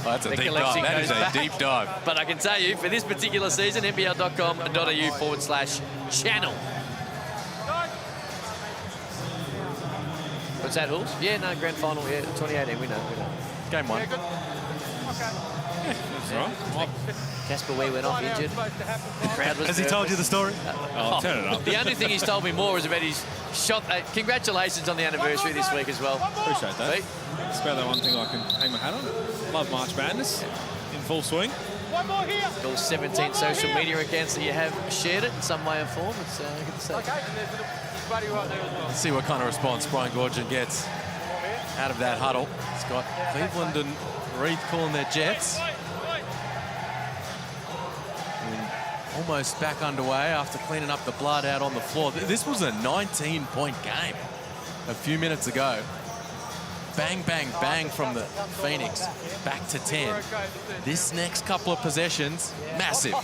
that's a deep dive. That is a deep dive. But I can tell you, for this particular season, NBL.com.au/channel. What's that, Hulls? Yeah, no, grand final, yeah, 2018, we know. Game 1. Okay. That's right. Casper Wee went off injured. The crowd was Has he told you the story? I'll turn it up. The only thing he's told me more is about his shot. Congratulations on the anniversary this week as well. Appreciate that. Pete? It's about the one thing I can hang my hat on. Love March Madness in full swing. One more here. All 17 social media accounts that you have shared it in some way or form. It's good to see. Okay, and there's his buddy right there as well. Let's see what kind of response Brian Gorgon gets out of that huddle. It's got Cleveland and Reith calling their jets. Almost back underway after cleaning up the blood out on the floor. This was a 19-point game a few minutes ago. Bang, bang, bang from the Phoenix. Back to 10. This next couple of possessions, massive.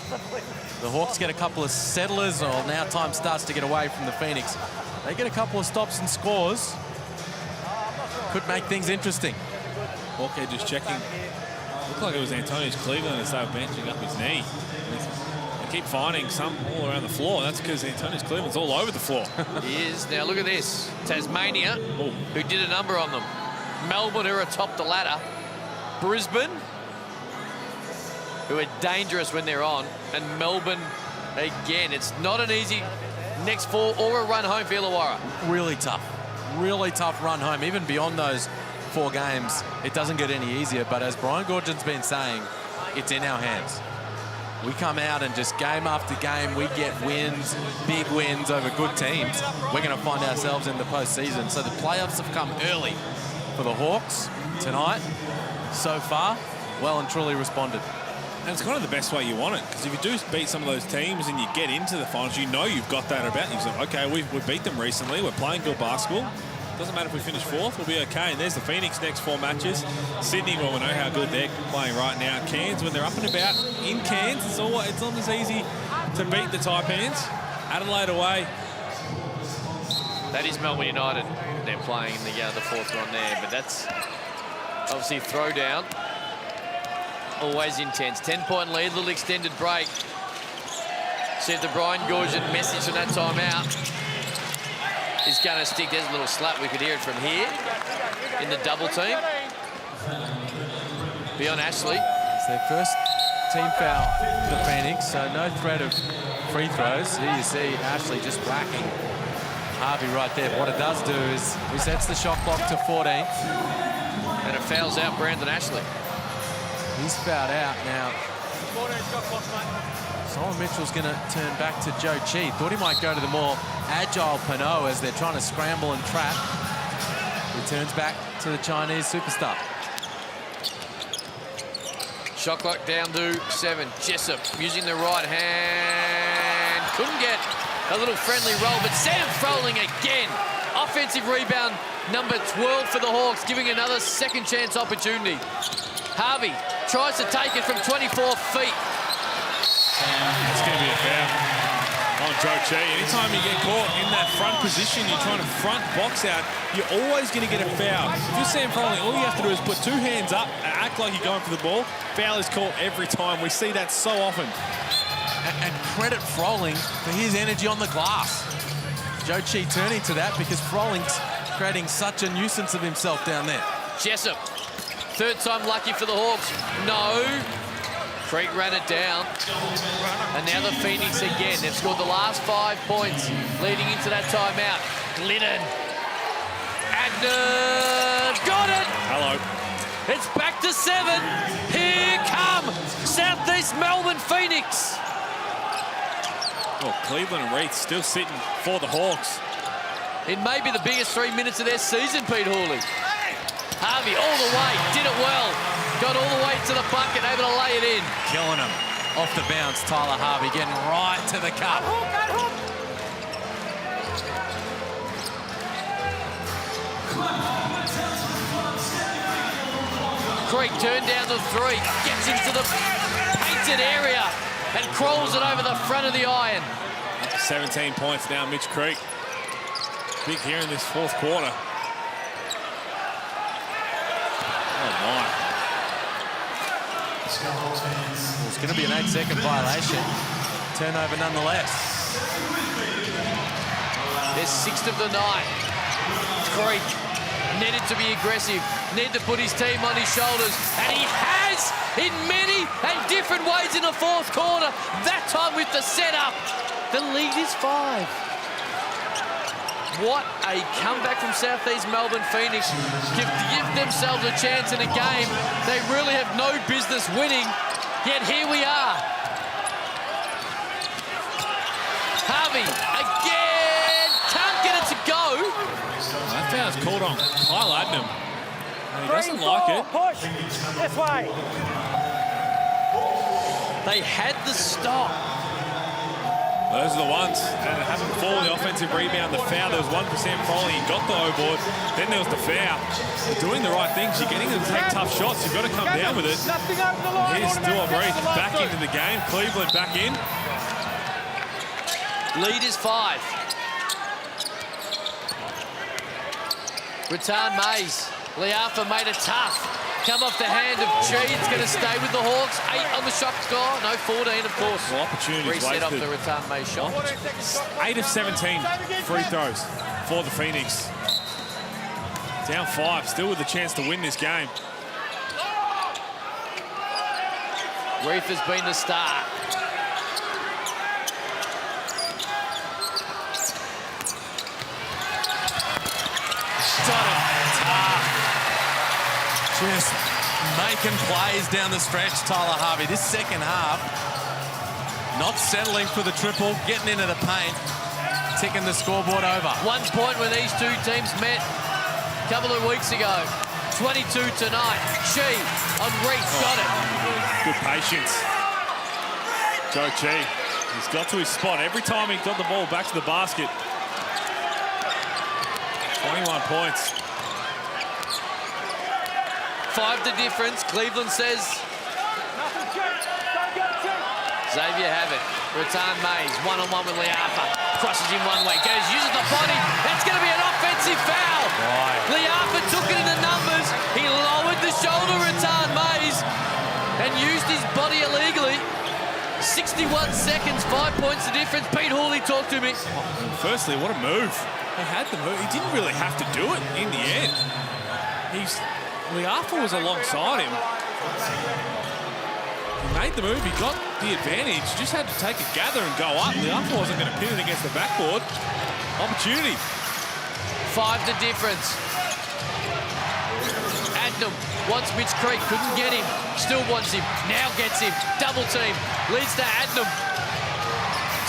The Hawks get a couple of settlers. Well, now time starts to get away from the Phoenix. They get a couple of stops and scores. Could make things interesting. Hawkhead just checking. Looked like it was Antonius Cleveland as they were benching up his knee. They keep finding some all around the floor. That's because Antonius Cleveland's all over the floor. He is. Now look at this. Tasmania, who did a number on them. Melbourne, who are atop the ladder. Brisbane, who are dangerous when they're on. And Melbourne, again, it's not an easy next 4 or a run home for Illawarra. Really tough run home. Even beyond those 4 games, it doesn't get any easier. But as Brian Gorgon's been saying, it's in our hands. We come out and just game after game, we get wins, big wins over good teams. We're going to find ourselves in the postseason. So the playoffs have come early for the Hawks tonight. So far, well and truly responded. And it's kind of the best way you want it, because if you do beat some of those teams and you get into the finals, you know you've got that about you. So, okay, we've beat them recently. We're playing good basketball. Doesn't matter if we finish 4th, we'll be okay. And there's the Phoenix next 4 matches. Sydney, well, we know how good they're playing right now. Cairns, when they're up and about in Cairns, it's not as easy to beat the Taipans. Adelaide away. That is Melbourne United. They're playing the 4th one there, but that's obviously throwdown. Always intense. 10-point lead, little extended break. See the Brian Gorgon message from that timeout. is going to stick. There's a little slap. We could hear it from here in the double team. Beyond Ashley. It's their first team foul, the Phoenix, so no threat of free throws. Here you see Ashley just whacking Harvey right there. What it does do is resets the shot clock to 14. And it fouls out Brandon Ashley. He's fouled out now. Solomon Mitchell's going to turn back to Joe Chi. Thought he might go to the more agile Pinot as they're trying to scramble and trap. Returns back to the Chinese superstar. Shot clock down to 7. Jessup using the right hand. Couldn't get a little friendly roll, but Sam Froling again. Offensive rebound number 12 for the Hawks, giving another second chance opportunity. Harvey tries to take it from 24 feet. It's going to be a foul on Joe Chi. Anytime you get caught in that front position, you're trying to front box out, you're always going to get a foul. If you're Sam Froling, all you have to do is put 2 hands up and act like you're going for the ball. Foul is caught every time. We see that so often. And credit Froling for his energy on the glass. Joe Chi turning to that because Froling's creating such a nuisance of himself down there. Jessup, third time lucky for the Hawks. No. Creek ran it down. And now the Phoenix again. They've scored the last 5 points leading into that timeout. Glidden. Agner. Got it. Hello. It's back to 7. Here come Southeast Melbourne Phoenix. Well, Cleveland and Reith still sitting for the Hawks. It may be the biggest 3 minutes of their season, Pete Hawley. Harvey all the way, did it well. Got all the way to the bucket, able to lay it in. Killing him. Off the bounce, Tyler Harvey getting right to the cup. Creek turned down the 3, gets into the painted area and crawls it over the front of the iron. 17 points now, Mitch Creek. Big here in this fourth quarter. Oh, my. Well, it's going to be an 8-second violation. Turnover nonetheless. Their 6th of the night. Creek needed to be aggressive, needed to put his team on his shoulders, and he has in many and different ways in the fourth quarter. That time with the setup. The lead is 5. What a comeback from Southeast Melbourne Phoenix. Give themselves a chance in a game they really have no business winning, yet here we are. Harvey again, can't get it to go. That foul's called on Kyle Adnam. And he doesn't like it. Push this way. They had the stop. Those are the ones that haven't fallen. The offensive rebound, the foul. There was 1% falling. He got the O-board. Then there was the foul. You're doing the right things. You're getting them to take tough shots. You've got to come down with it. Here's Stuart Reith back into the game. Cleveland back in. Lead is 5. Rattan Mays. Liafa made it tough. Come off the hand of Chi. It's going to stay with the Hawks. 8 on the shot score. No, 14, of course. Well, opportunities reset off wasted. the Rattan Mays shot. 8 of 17 free throws for the Phoenix. Down 5, still with a chance to win this game. Reith has been the star. Shot it. Just making plays down the stretch, Tyler Harvey. This second half, not settling for the triple, getting into the paint, ticking the scoreboard over. 1 point when these two teams met a couple of weeks ago. 22 tonight. Chi on Reith, got it. Good patience. Joe Chi, he's got to his spot. Every time he got the ball back to the basket. 21 points. 5 the difference. Cleveland says Xavier have it. Rattan Mays, one-on-one with Liafa. Crosses him one way, goes, uses the body. That's going to be an offensive foul. Right. Liafa took it in the numbers. He lowered the shoulder, Rattan Mays, and used his body illegally. 61 seconds, 5 points the difference. Pete Hawley, talk to me. Firstly, what a move. He had the move. He didn't really have to do it in the end. Illawarra was alongside him. He made the move. He got the advantage. Just had to take a gather and go up. Illawarra wasn't going to pin it against the backboard. Opportunity. 5 the difference. Adnam wants Mitch Creek, couldn't get him. Still wants him, now gets him. Double team, leads to Adnam.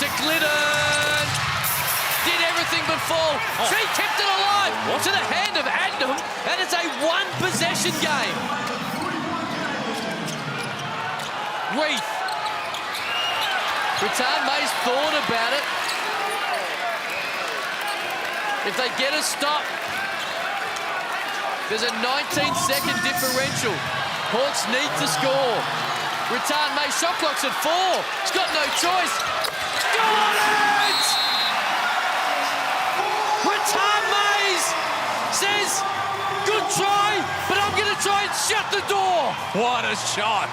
To Glidden. Did everything but fall. She kept it alive to the hand of Adnam, and it's a 1-possession game. Reith. Retan May's thought about it. If they get a stop, there's a 19-second differential. Hawks need to score. Retan May shot clock's at 4. He's got no choice. Got it! Retan Mays says, good try, but I'm going to try and shut the door. What a shot.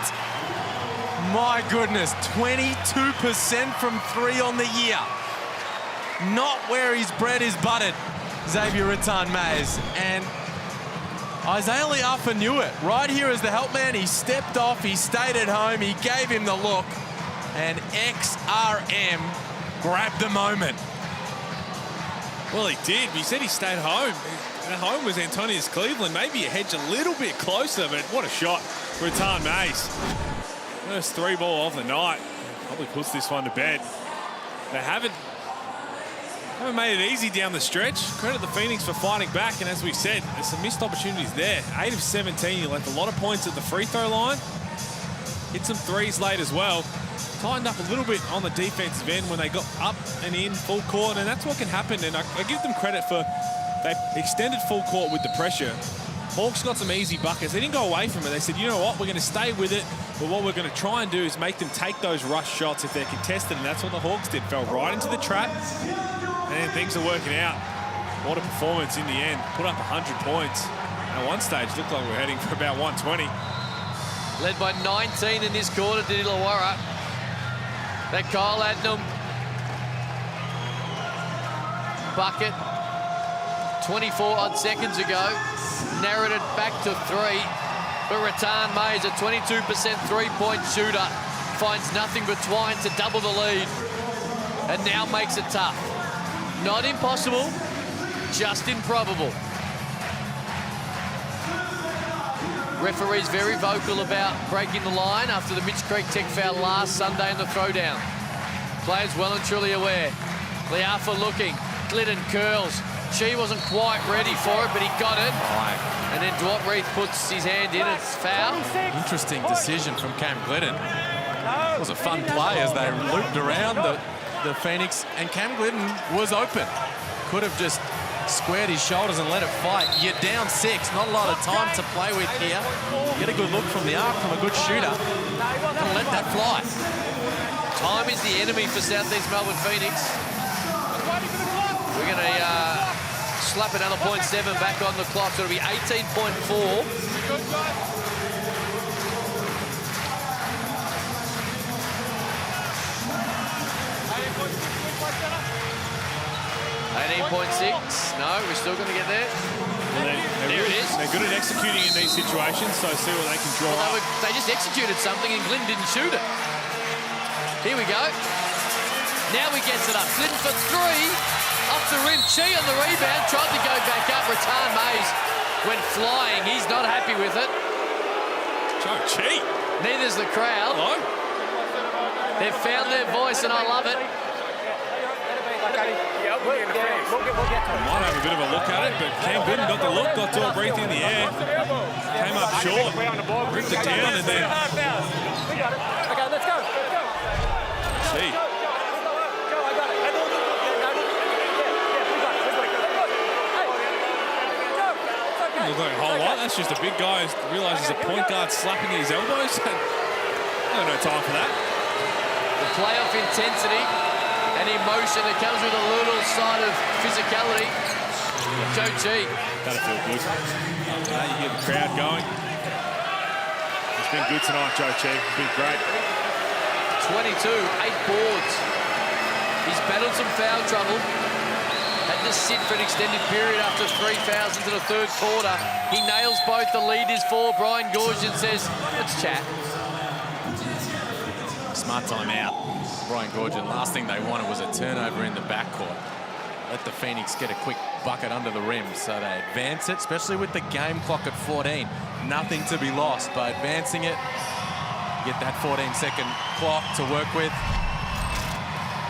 My goodness, 22% from 3 on the year. Not where his bread is buttered, Xavier Retan Mays. And Isaiah Illawarra knew it. Right here as the help man, he stepped off, he stayed at home, he gave him the look, and XRM grabbed the moment. Well, he did. He said he stayed home. At home was Antonius Cleveland. Maybe a hedge a little bit closer, but what a shot. Retan Mays. First 3 ball of the night. Probably puts this one to bed. They haven't made it easy down the stretch. Credit the Phoenix for fighting back, and as we said, there's some missed opportunities there. 8 of 17, you left a lot of points at the free throw line. Hit some threes late as well. Tightened up a little bit on the defensive end when they got up and in full court, and that's what can happen. And I give them credit for they extended full court with the pressure. Hawks got some easy buckets. They didn't go away from it. They said, you know what, we're going to stay with it, but what we're going to try and do is make them take those rush shots if they're contested, and that's what the Hawks did. Fell right into the trap, and then things are working out. What a performance in the end. Put up 100 points. At one stage, looked like we're heading for about 120. Led by 19 in this quarter to Illawarra. That Kyle Adnam bucket 24 odd seconds ago narrowed it back to 3, but Retan Mays, a 22% 3-point shooter, finds nothing but twine to double the lead, and now makes it tough. Not impossible, just improbable. Referee's very vocal about breaking the line after the Mitch Creek tech foul last Sunday in the throwdown. Players well and truly aware. Illawarra looking, Glidden curls. She wasn't quite ready for it, but he got it. And then Dwight Reith puts his hand in, it's foul. Interesting decision from Cam Glidden. It was a fun play as they looped around the Phoenix, and Cam Glidden was open. Could have just squared his shoulders and let it fight. You're down 6, not a lot of time to play with here. Get a good look from the arc from a good shooter. And let that fly. Time is the enemy for Southeast Melbourne Phoenix. We're going to slap another 0.7 back on the clock, so it'll be 18.4. 18.6. No, we're still going to get there. There it is. They're good at executing in these situations, so see what they can draw up. They just executed something and Glynn didn't shoot it. Here we go. Now he gets it up. Glynn for 3. Off the rim. Chi on the rebound. Tried to go back up. Retan Mays went flying. He's not happy with it. Joe Chi. Neither's the crowd. Hello? They've found their voice and I love it. Might have a bit of a look at it, but Cam Glidden got the look, got to a breath in the air, came up short, ripped it down, and then... Okay, let's go. See. Look like a whole lot. That's just a big guy who realises a point guard slapping at his elbows. I got no time for that. The playoff intensity and emotion that comes with a little side of physicality. Joe Chi. That'll feel good. Now you get the crowd going. It's been good tonight, Joe Chi. It's been great. 22, 8 boards. He's battled some foul trouble. had to sit for an extended period after 3 fouls into the third quarter. He nails both the leaders for Brian Goorjian, says, let's chat. Smart timeout. Brian Goorjian, last thing they wanted was a turnover in the backcourt. Let the Phoenix get a quick bucket under the rim, so they advance it, especially with the game clock at 14. Nothing to be lost by advancing it. Get that 14-second clock to work with.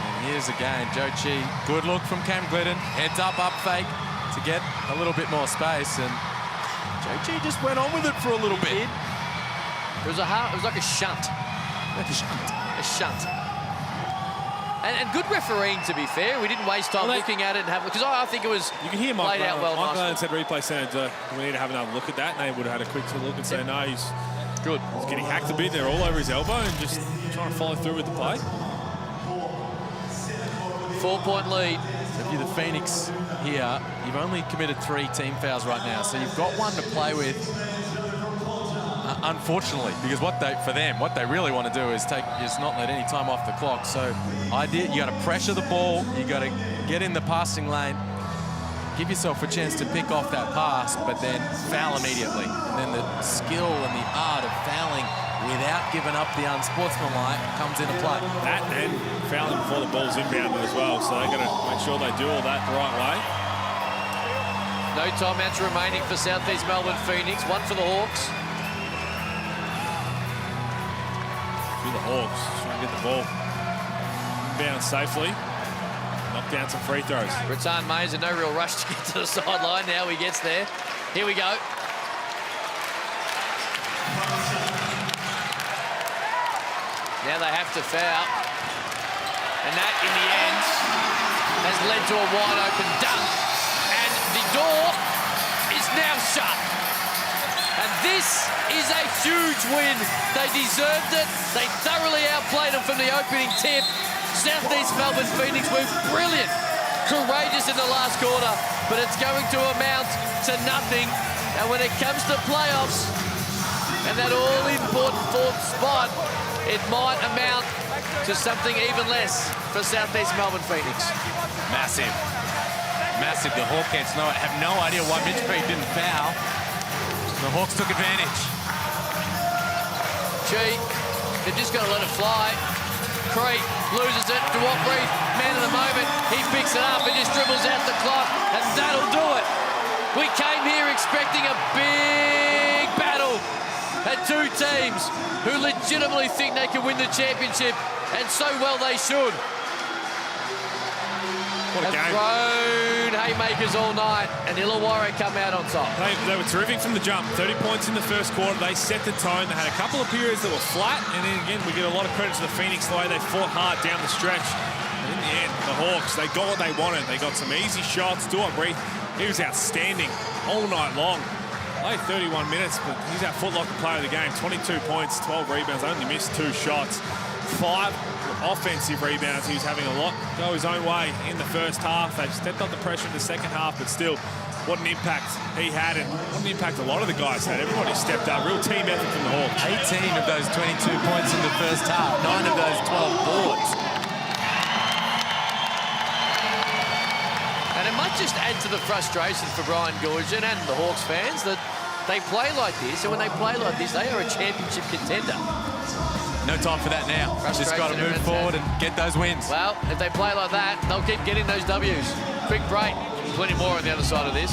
And here's again, Joe Chi. Good look from Cam Glidden. Heads up fake to get a little bit more space, and Joe Chi just went on with it for a little bit. It was like a shunt. Like a shunt. A shunt. And good refereeing, to be fair. We didn't waste time looking at it and have, because I think it was you can hear played out well. Mike Allen said replay center, we need to have another look at that. And they would have had a quick look and say, no, he's good. He's getting hacked a bit. They're all over his elbow and just trying to follow through with the play. 4-point lead. So if you're the Phoenix here, you've only committed 3 team fouls right now, so you've got one to play with. Unfortunately, because what they really want to do is not let any time off the clock. So you got to pressure the ball, you got to get in the passing lane, give yourself a chance to pick off that pass, but then foul immediately. And then the skill and the art of fouling without giving up the unsportsmanlike comes into play. That and fouling before the ball's inbounded as well. So they're going to make sure they do all that the right way. No timeouts remaining for Southeast Melbourne Phoenix. One for the Hawks. The Hawks trying to get the ball inbound safely. Knock down some free throws. Rattan Mayes in no real rush to get to the sideline. Now he gets there. Here we go. Now they have to foul. And that, in the end, has led to a wide open dunk. And the door is now shut. And this is a huge win. They deserved it. They thoroughly outplayed them from the opening tip. Southeast Melbourne Phoenix were brilliant, courageous in the last quarter, but it's going to amount to nothing. And when it comes to playoffs and that all-important fourth spot, it might amount to something even less for Southeast Melbourne Phoenix. Massive. Massive. The Hawkettes have no idea why Mitch Creek didn't foul. The Hawks took advantage. Gee, they're just going to let it fly. Creek loses it. DeWalt Breed, man of the moment. He picks it up and just dribbles out the clock, and that'll do it. We came here expecting a big battle at two teams who legitimately think they can win the championship, and so well they should. What a game. Thrown haymakers all night, and Illawarra come out on top. They were terrific from the jump. 30 points in the first quarter. They set the tone. They had a couple of periods that were flat, and then again, we get a lot of credit to the Phoenix the way they fought hard down the stretch. And in the end, the Hawks, they got what they wanted. They got some easy shots. DeWalt Breed, he was outstanding all night long. Played 31 minutes, but he's our footlocker player of the game. 22 points, 12 rebounds, only missed 2 shots. 5 offensive rebounds. He was having a lot go his own way in the first half. They stepped up the pressure in the second half, but still, what an impact he had, and what an impact a lot of the guys had. Everybody stepped up. Real team effort from the Hawks. 18 of those 22 points in the first half. 9 of those 12 boards. And it might just add to the frustration for Brian Goorjian and the Hawks fans that they play like this, and when they play like this, they are a championship contender. No time for that now. Just got to move forward and get those wins. Well, if they play like that, they'll keep getting those W's. Quick break. Plenty more on the other side of this.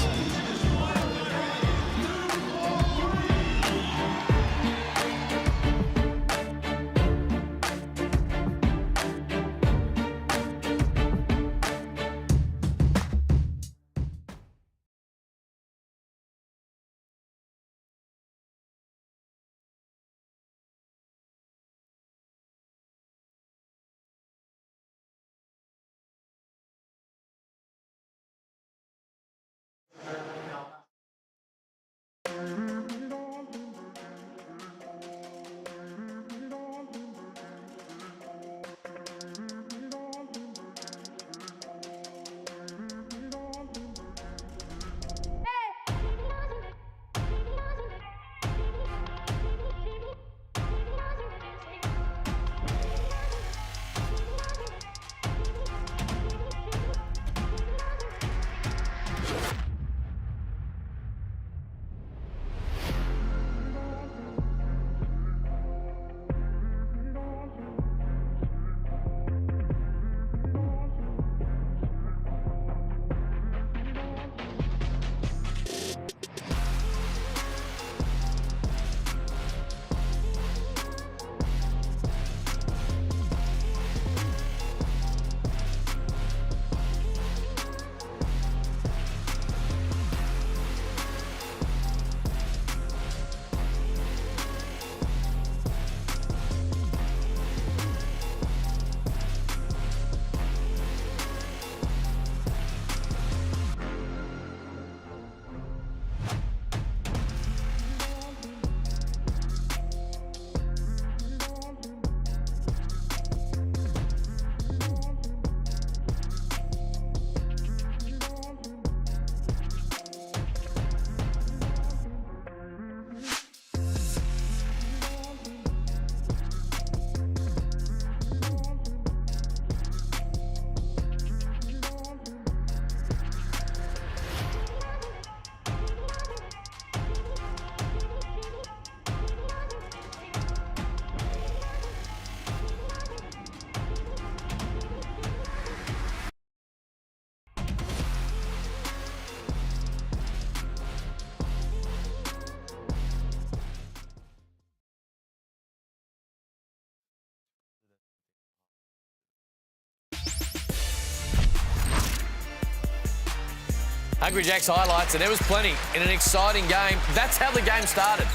Hungry Jacks highlights, and there was plenty in an exciting game. That's how the game started.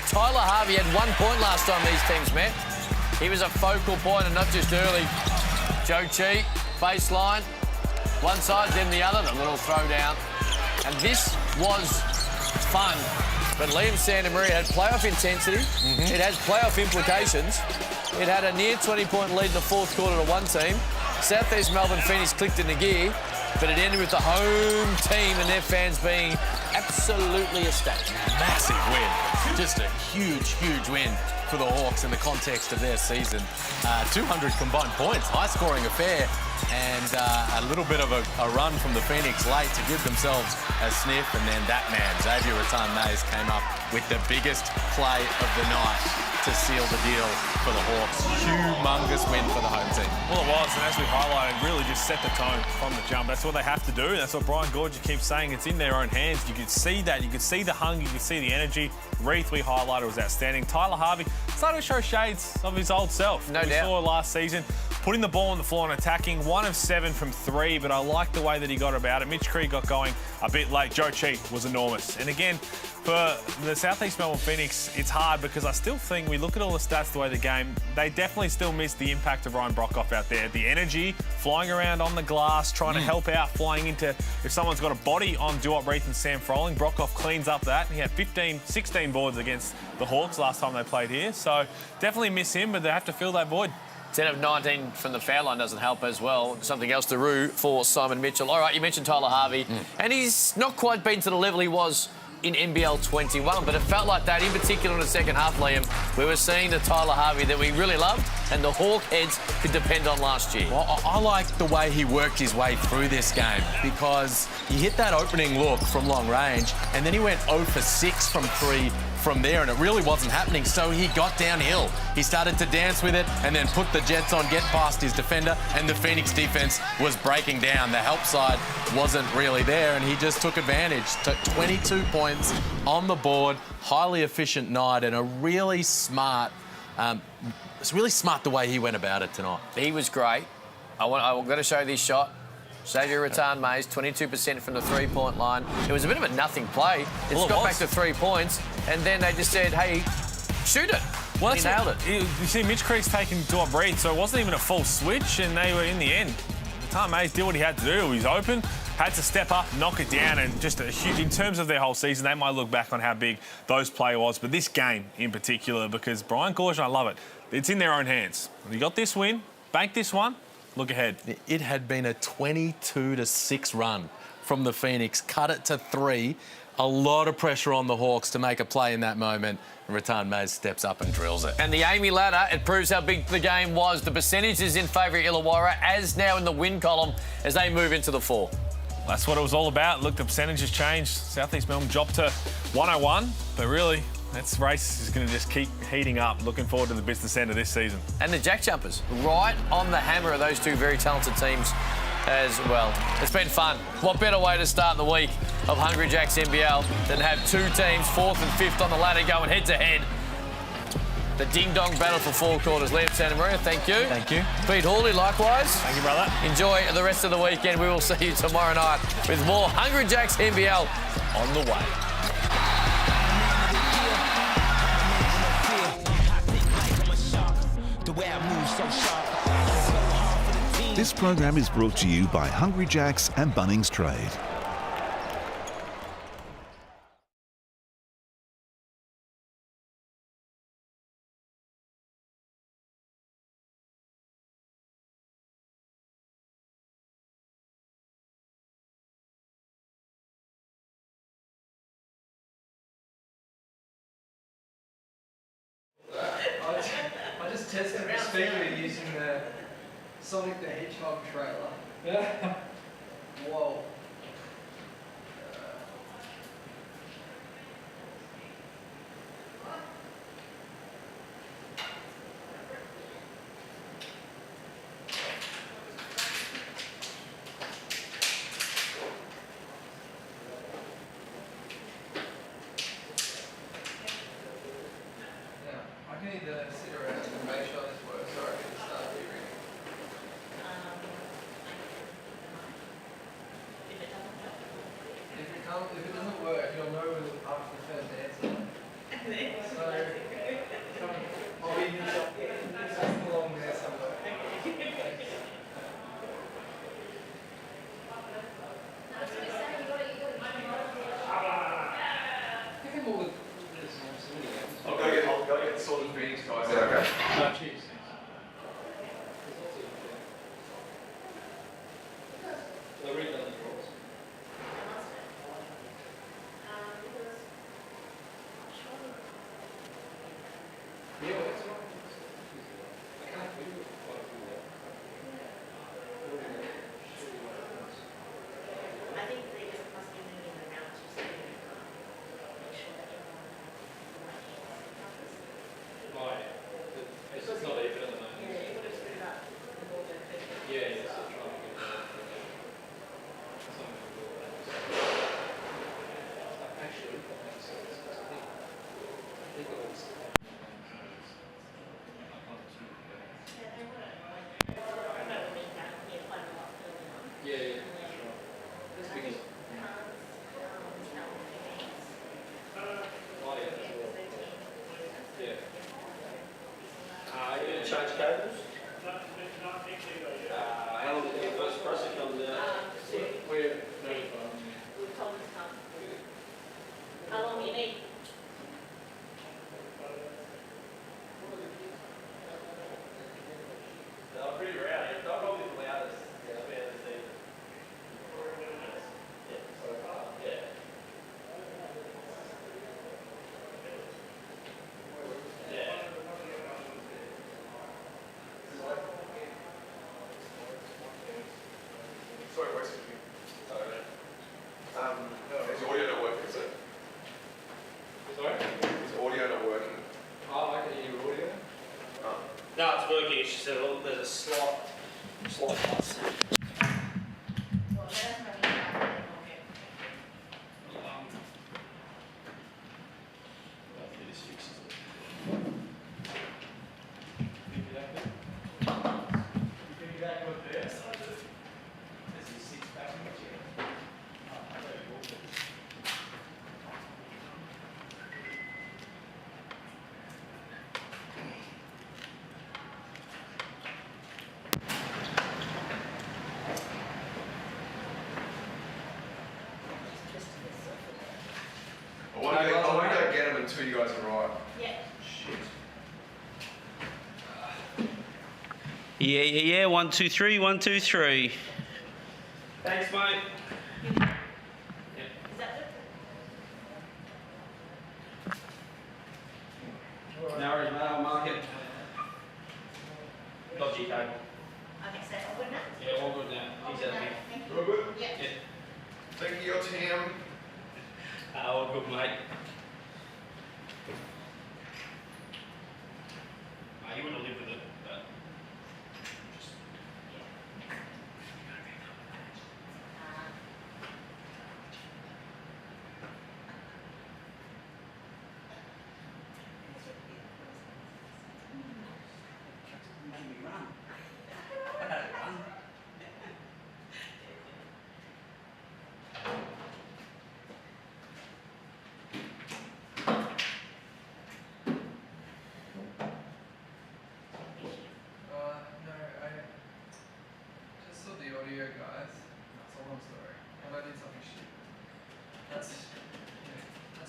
Tyler Harvey had 1 point last time these teams met. He was a focal point, and not just early. Joe Chi, baseline, one side, then the other, the little throwdown. And this was fun. But Liam Santamaria had playoff intensity. It has playoff implications. It had a near 20-point lead in the fourth quarter to one team. Southeast Melbourne Phoenix clicked into gear, but it ended with the home team and their fans being absolutely ecstatic. Massive win. Just a huge, huge win for the Hawks in the context of their season. 200 combined points, high-scoring affair, and a little bit of a run from the Phoenix late to give themselves a sniff, and then that man, Xavier Rattan-Mays, came up with the biggest play of the night to seal the deal for the Hawks. Humongous win for the home team. Well, it was, and as we highlighted, really just set the tone from the jump. That's what they have to do. That's what Brian Gorgie keeps saying. It's in their own hands. You could see that. You could see the hunger. You could see the energy. Reith, we highlighted, was outstanding. Tyler Harvey started to show shades of his old self. No doubt. We saw last season, putting the ball on the floor and attacking. 1 of 7 from 3, but I like the way that he got about it. Mitch Creed got going a bit late. Joe Chi was enormous. And again, for the Southeast Melbourne Phoenix, it's hard because I still think we look at all the stats the way the game, they definitely still miss the impact of Ryan Brockhoff out there. The energy, flying around on the glass, trying to help out, flying into, if someone's got a body on Duop Reith and Sam Froling, Brockhoff cleans up that. He had 16 boards against the Hawks last time they played here. So definitely miss him, but they have to fill that void. 10 of 19 from the foul line doesn't help as well. Something else to rue for Simon Mitchell. All right, you mentioned Tyler Harvey, and he's not quite been to the level he was in NBL 21, but it felt like that, in particular in the second half, Liam. We were seeing the Tyler Harvey that we really loved and the Hawk heads could depend on last year. Well, I like the way he worked his way through this game because he hit that opening look from long range and then he went 0 for 6 from 3 from there, and it really wasn't happening, so he got downhill. He started to dance with it and then put the jets on, get past his defender, and the Phoenix defense was breaking down. The help side wasn't really there, and he just took advantage. Took 22 points on the board, highly efficient night, and a really smart, it's really smart the way he went about it tonight. He was great. I'm going to show this shot. Xavier Rattan-Mays, 22% from the three-point line. It was a bit of a nothing play. It's got back to 3 points, and then they just said, hey, shoot it. Well, he nailed it. You see, Mitch Creek's taking Duop Reith, so it wasn't even a full switch, and they were in the end. Rattan-Mays did what he had to do. He was open, had to step up, knock it down, and just a huge, in terms of their whole season, they might look back on how big those play was, but this game in particular, because Brian Gorgie, I love it, it's in their own hands. You got this win, bank this one, look ahead. It had been a 22-6 run from the Phoenix, cut it to 3. A lot of pressure on the Hawks to make a play in that moment. And Rattan-Mays steps up and drills it. And the Amy ladder, it proves how big the game was. The percentage is in favour of Illawarra, as now in the win column as they move into the 4. That's what it was all about. Look, the percentages changed. Southeast Melbourne dropped to 101, but really, this race is going to just keep heating up. Looking forward to the business end of this season. And the Jack Jumpers, right on the hammer of those two very talented teams as well. It's been fun. What better way to start the week of Hungry Jacks NBL than have two teams, 4th and 5th on the ladder, going head-to-head. The ding-dong battle for 4 quarters. Liam Santamaria, thank you. Thank you. Pete Hawley, likewise. Thank you, brother. Enjoy the rest of the weekend. We will see you tomorrow night with more Hungry Jacks NBL on the way. This program is brought to you by Hungry Jacks and Bunnings Trade. I just tested the speaker using the Sonic the Hedgehog trailer. Yeah. Whoa. I need to sit around and make sure this works. Sorry, I need to start hearing. change cables? How long did the first process come down? We're How long do you need? They're pretty rowdy. They're probably the loudest I've ever seen. Yeah, so far. Yeah. Yeah. Sorry, wait a second. Is audio not working, is it? Sorry? Is audio not working? Oh, I can hear audio. Oh. No, it's working. It's just there's a slight buzz. Hopefully this fixes it. I want to go get them until you guys are right. Yeah. Shit. Yeah. 1, 2, 3. 1, 2, 3. Thanks, mate. Is that it? No worries, mate. I'll mark it. Dodgy cable. Okay, so all good now? Yeah, all good now. All He's good happy. now. Thank you. All good? Yeah. Yeah. Thank you, your team. All good, mate. You wouldn't live with it, but just, No, I just saw the audio, guys. That's a long story. And I did something stupid. That's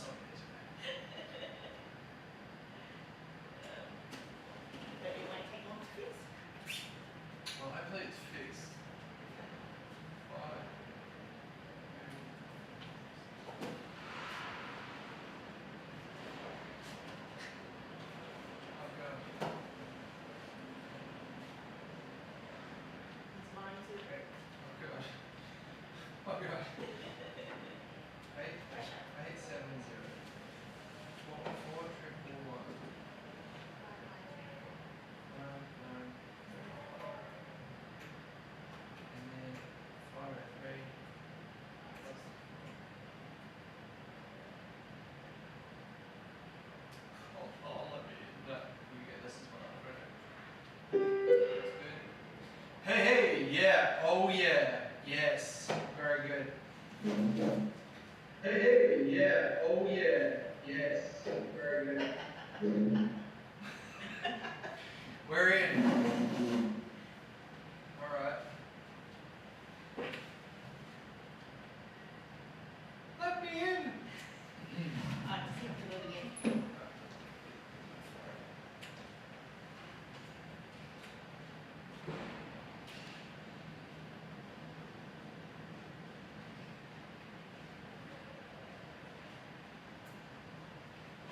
all it is, man. But it won't take long to fix. Well, hopefully it's fixed. Bye. Oh, God. It's mine too. Oh, gosh. Oh, gosh. 870. 441. 9. And then 503. Let me. No, you get this as well. That's good. Hey, yeah. Oh, yeah. Yes. Very good. Hey, yeah. Oh, yeah. Yes. Very good. We're in. All right. Let me in. I just have to do it again.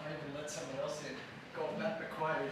I even let someone else in. Got Matt McQuaid.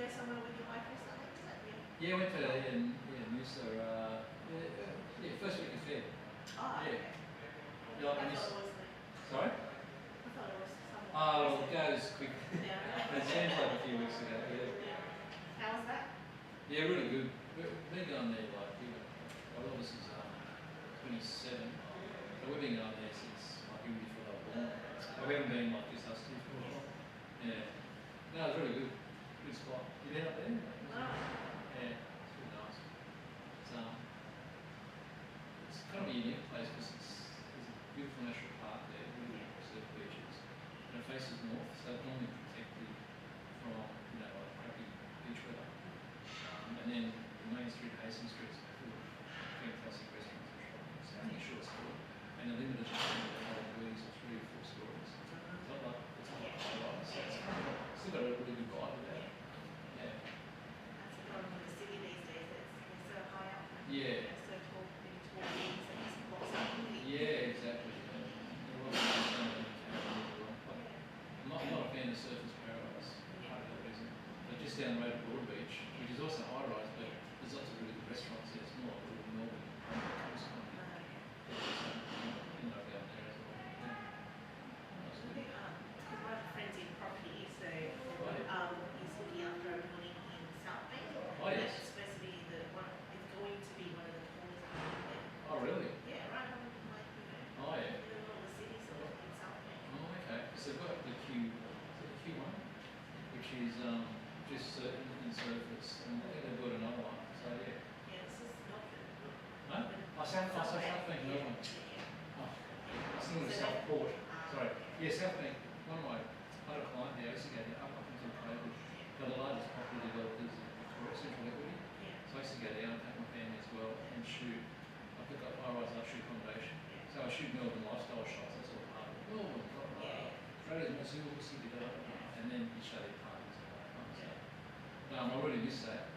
go somewhere with your wife or something? Is that Yeah, went to Noosa. First week of Feb. Oh, yeah. okay. You like I Noosa? thought it was Sorry? I thought it was somewhere. Oh, well, it goes quick. Yeah. It seems like a few weeks ago. Yeah. How was that? Yeah, really good. We've been going there well, this is 27. So we've been going there since even before they were born. So we haven't been like this us two for a while. Yeah. No, it was really good. Good spot. You been up there? No. Yeah, it's really nice. It's kind of a unique place because there's a beautiful national park there, really surf beaches. And it faces north, so it's normally protected from, like crappy beach weather. And then the main street, Hastings Street, is full of fantastic restaurants and shopping. So only a short story. And a limited number of buildings of 3 or 4 stories. It's not like high-rise, so it's still got a really good vibe there. Yeah. That's the problem with the city these days. They're so high up. Yeah. They're so tall, big tall buildings that just blocks up the view. Yeah, exactly. I'm not a fan of Surfers Paradise, part of that reason. But just down the road at Broad Beach, which is also high rise, but there's lots of really good restaurants there. It's more like a little Melbourne coast kind of. Down there as well. Yeah. Because one of my friends in property, so he's looking after a building in South Bank. Oh, yes. That's supposed to be it's going to be one of the corners of the building. Oh, really? Yeah, right on Oh, yeah. in the middle of the city, sort of in South Bank. Oh, okay. So they've got the Q1, which is just certain and surface, and I think they've got another one. So yeah. Yeah, this is Melbourne. Huh? South Bank, Melbourne. Oh, I was thinking of Southport. Sorry. Yeah, South Bank. One of my I had a client there. I used to go there up until COVID. They're the largest property developers in Victoria, Central Equity. So I used to go down and take my family as well and shoot. I pick up high-rise luxury accommodation. So I shoot Melbourne lifestyle shots. That's all part of it. Melbourne, Australia's most single city development, and then you show their parties and all that kind of stuff. I really miss that.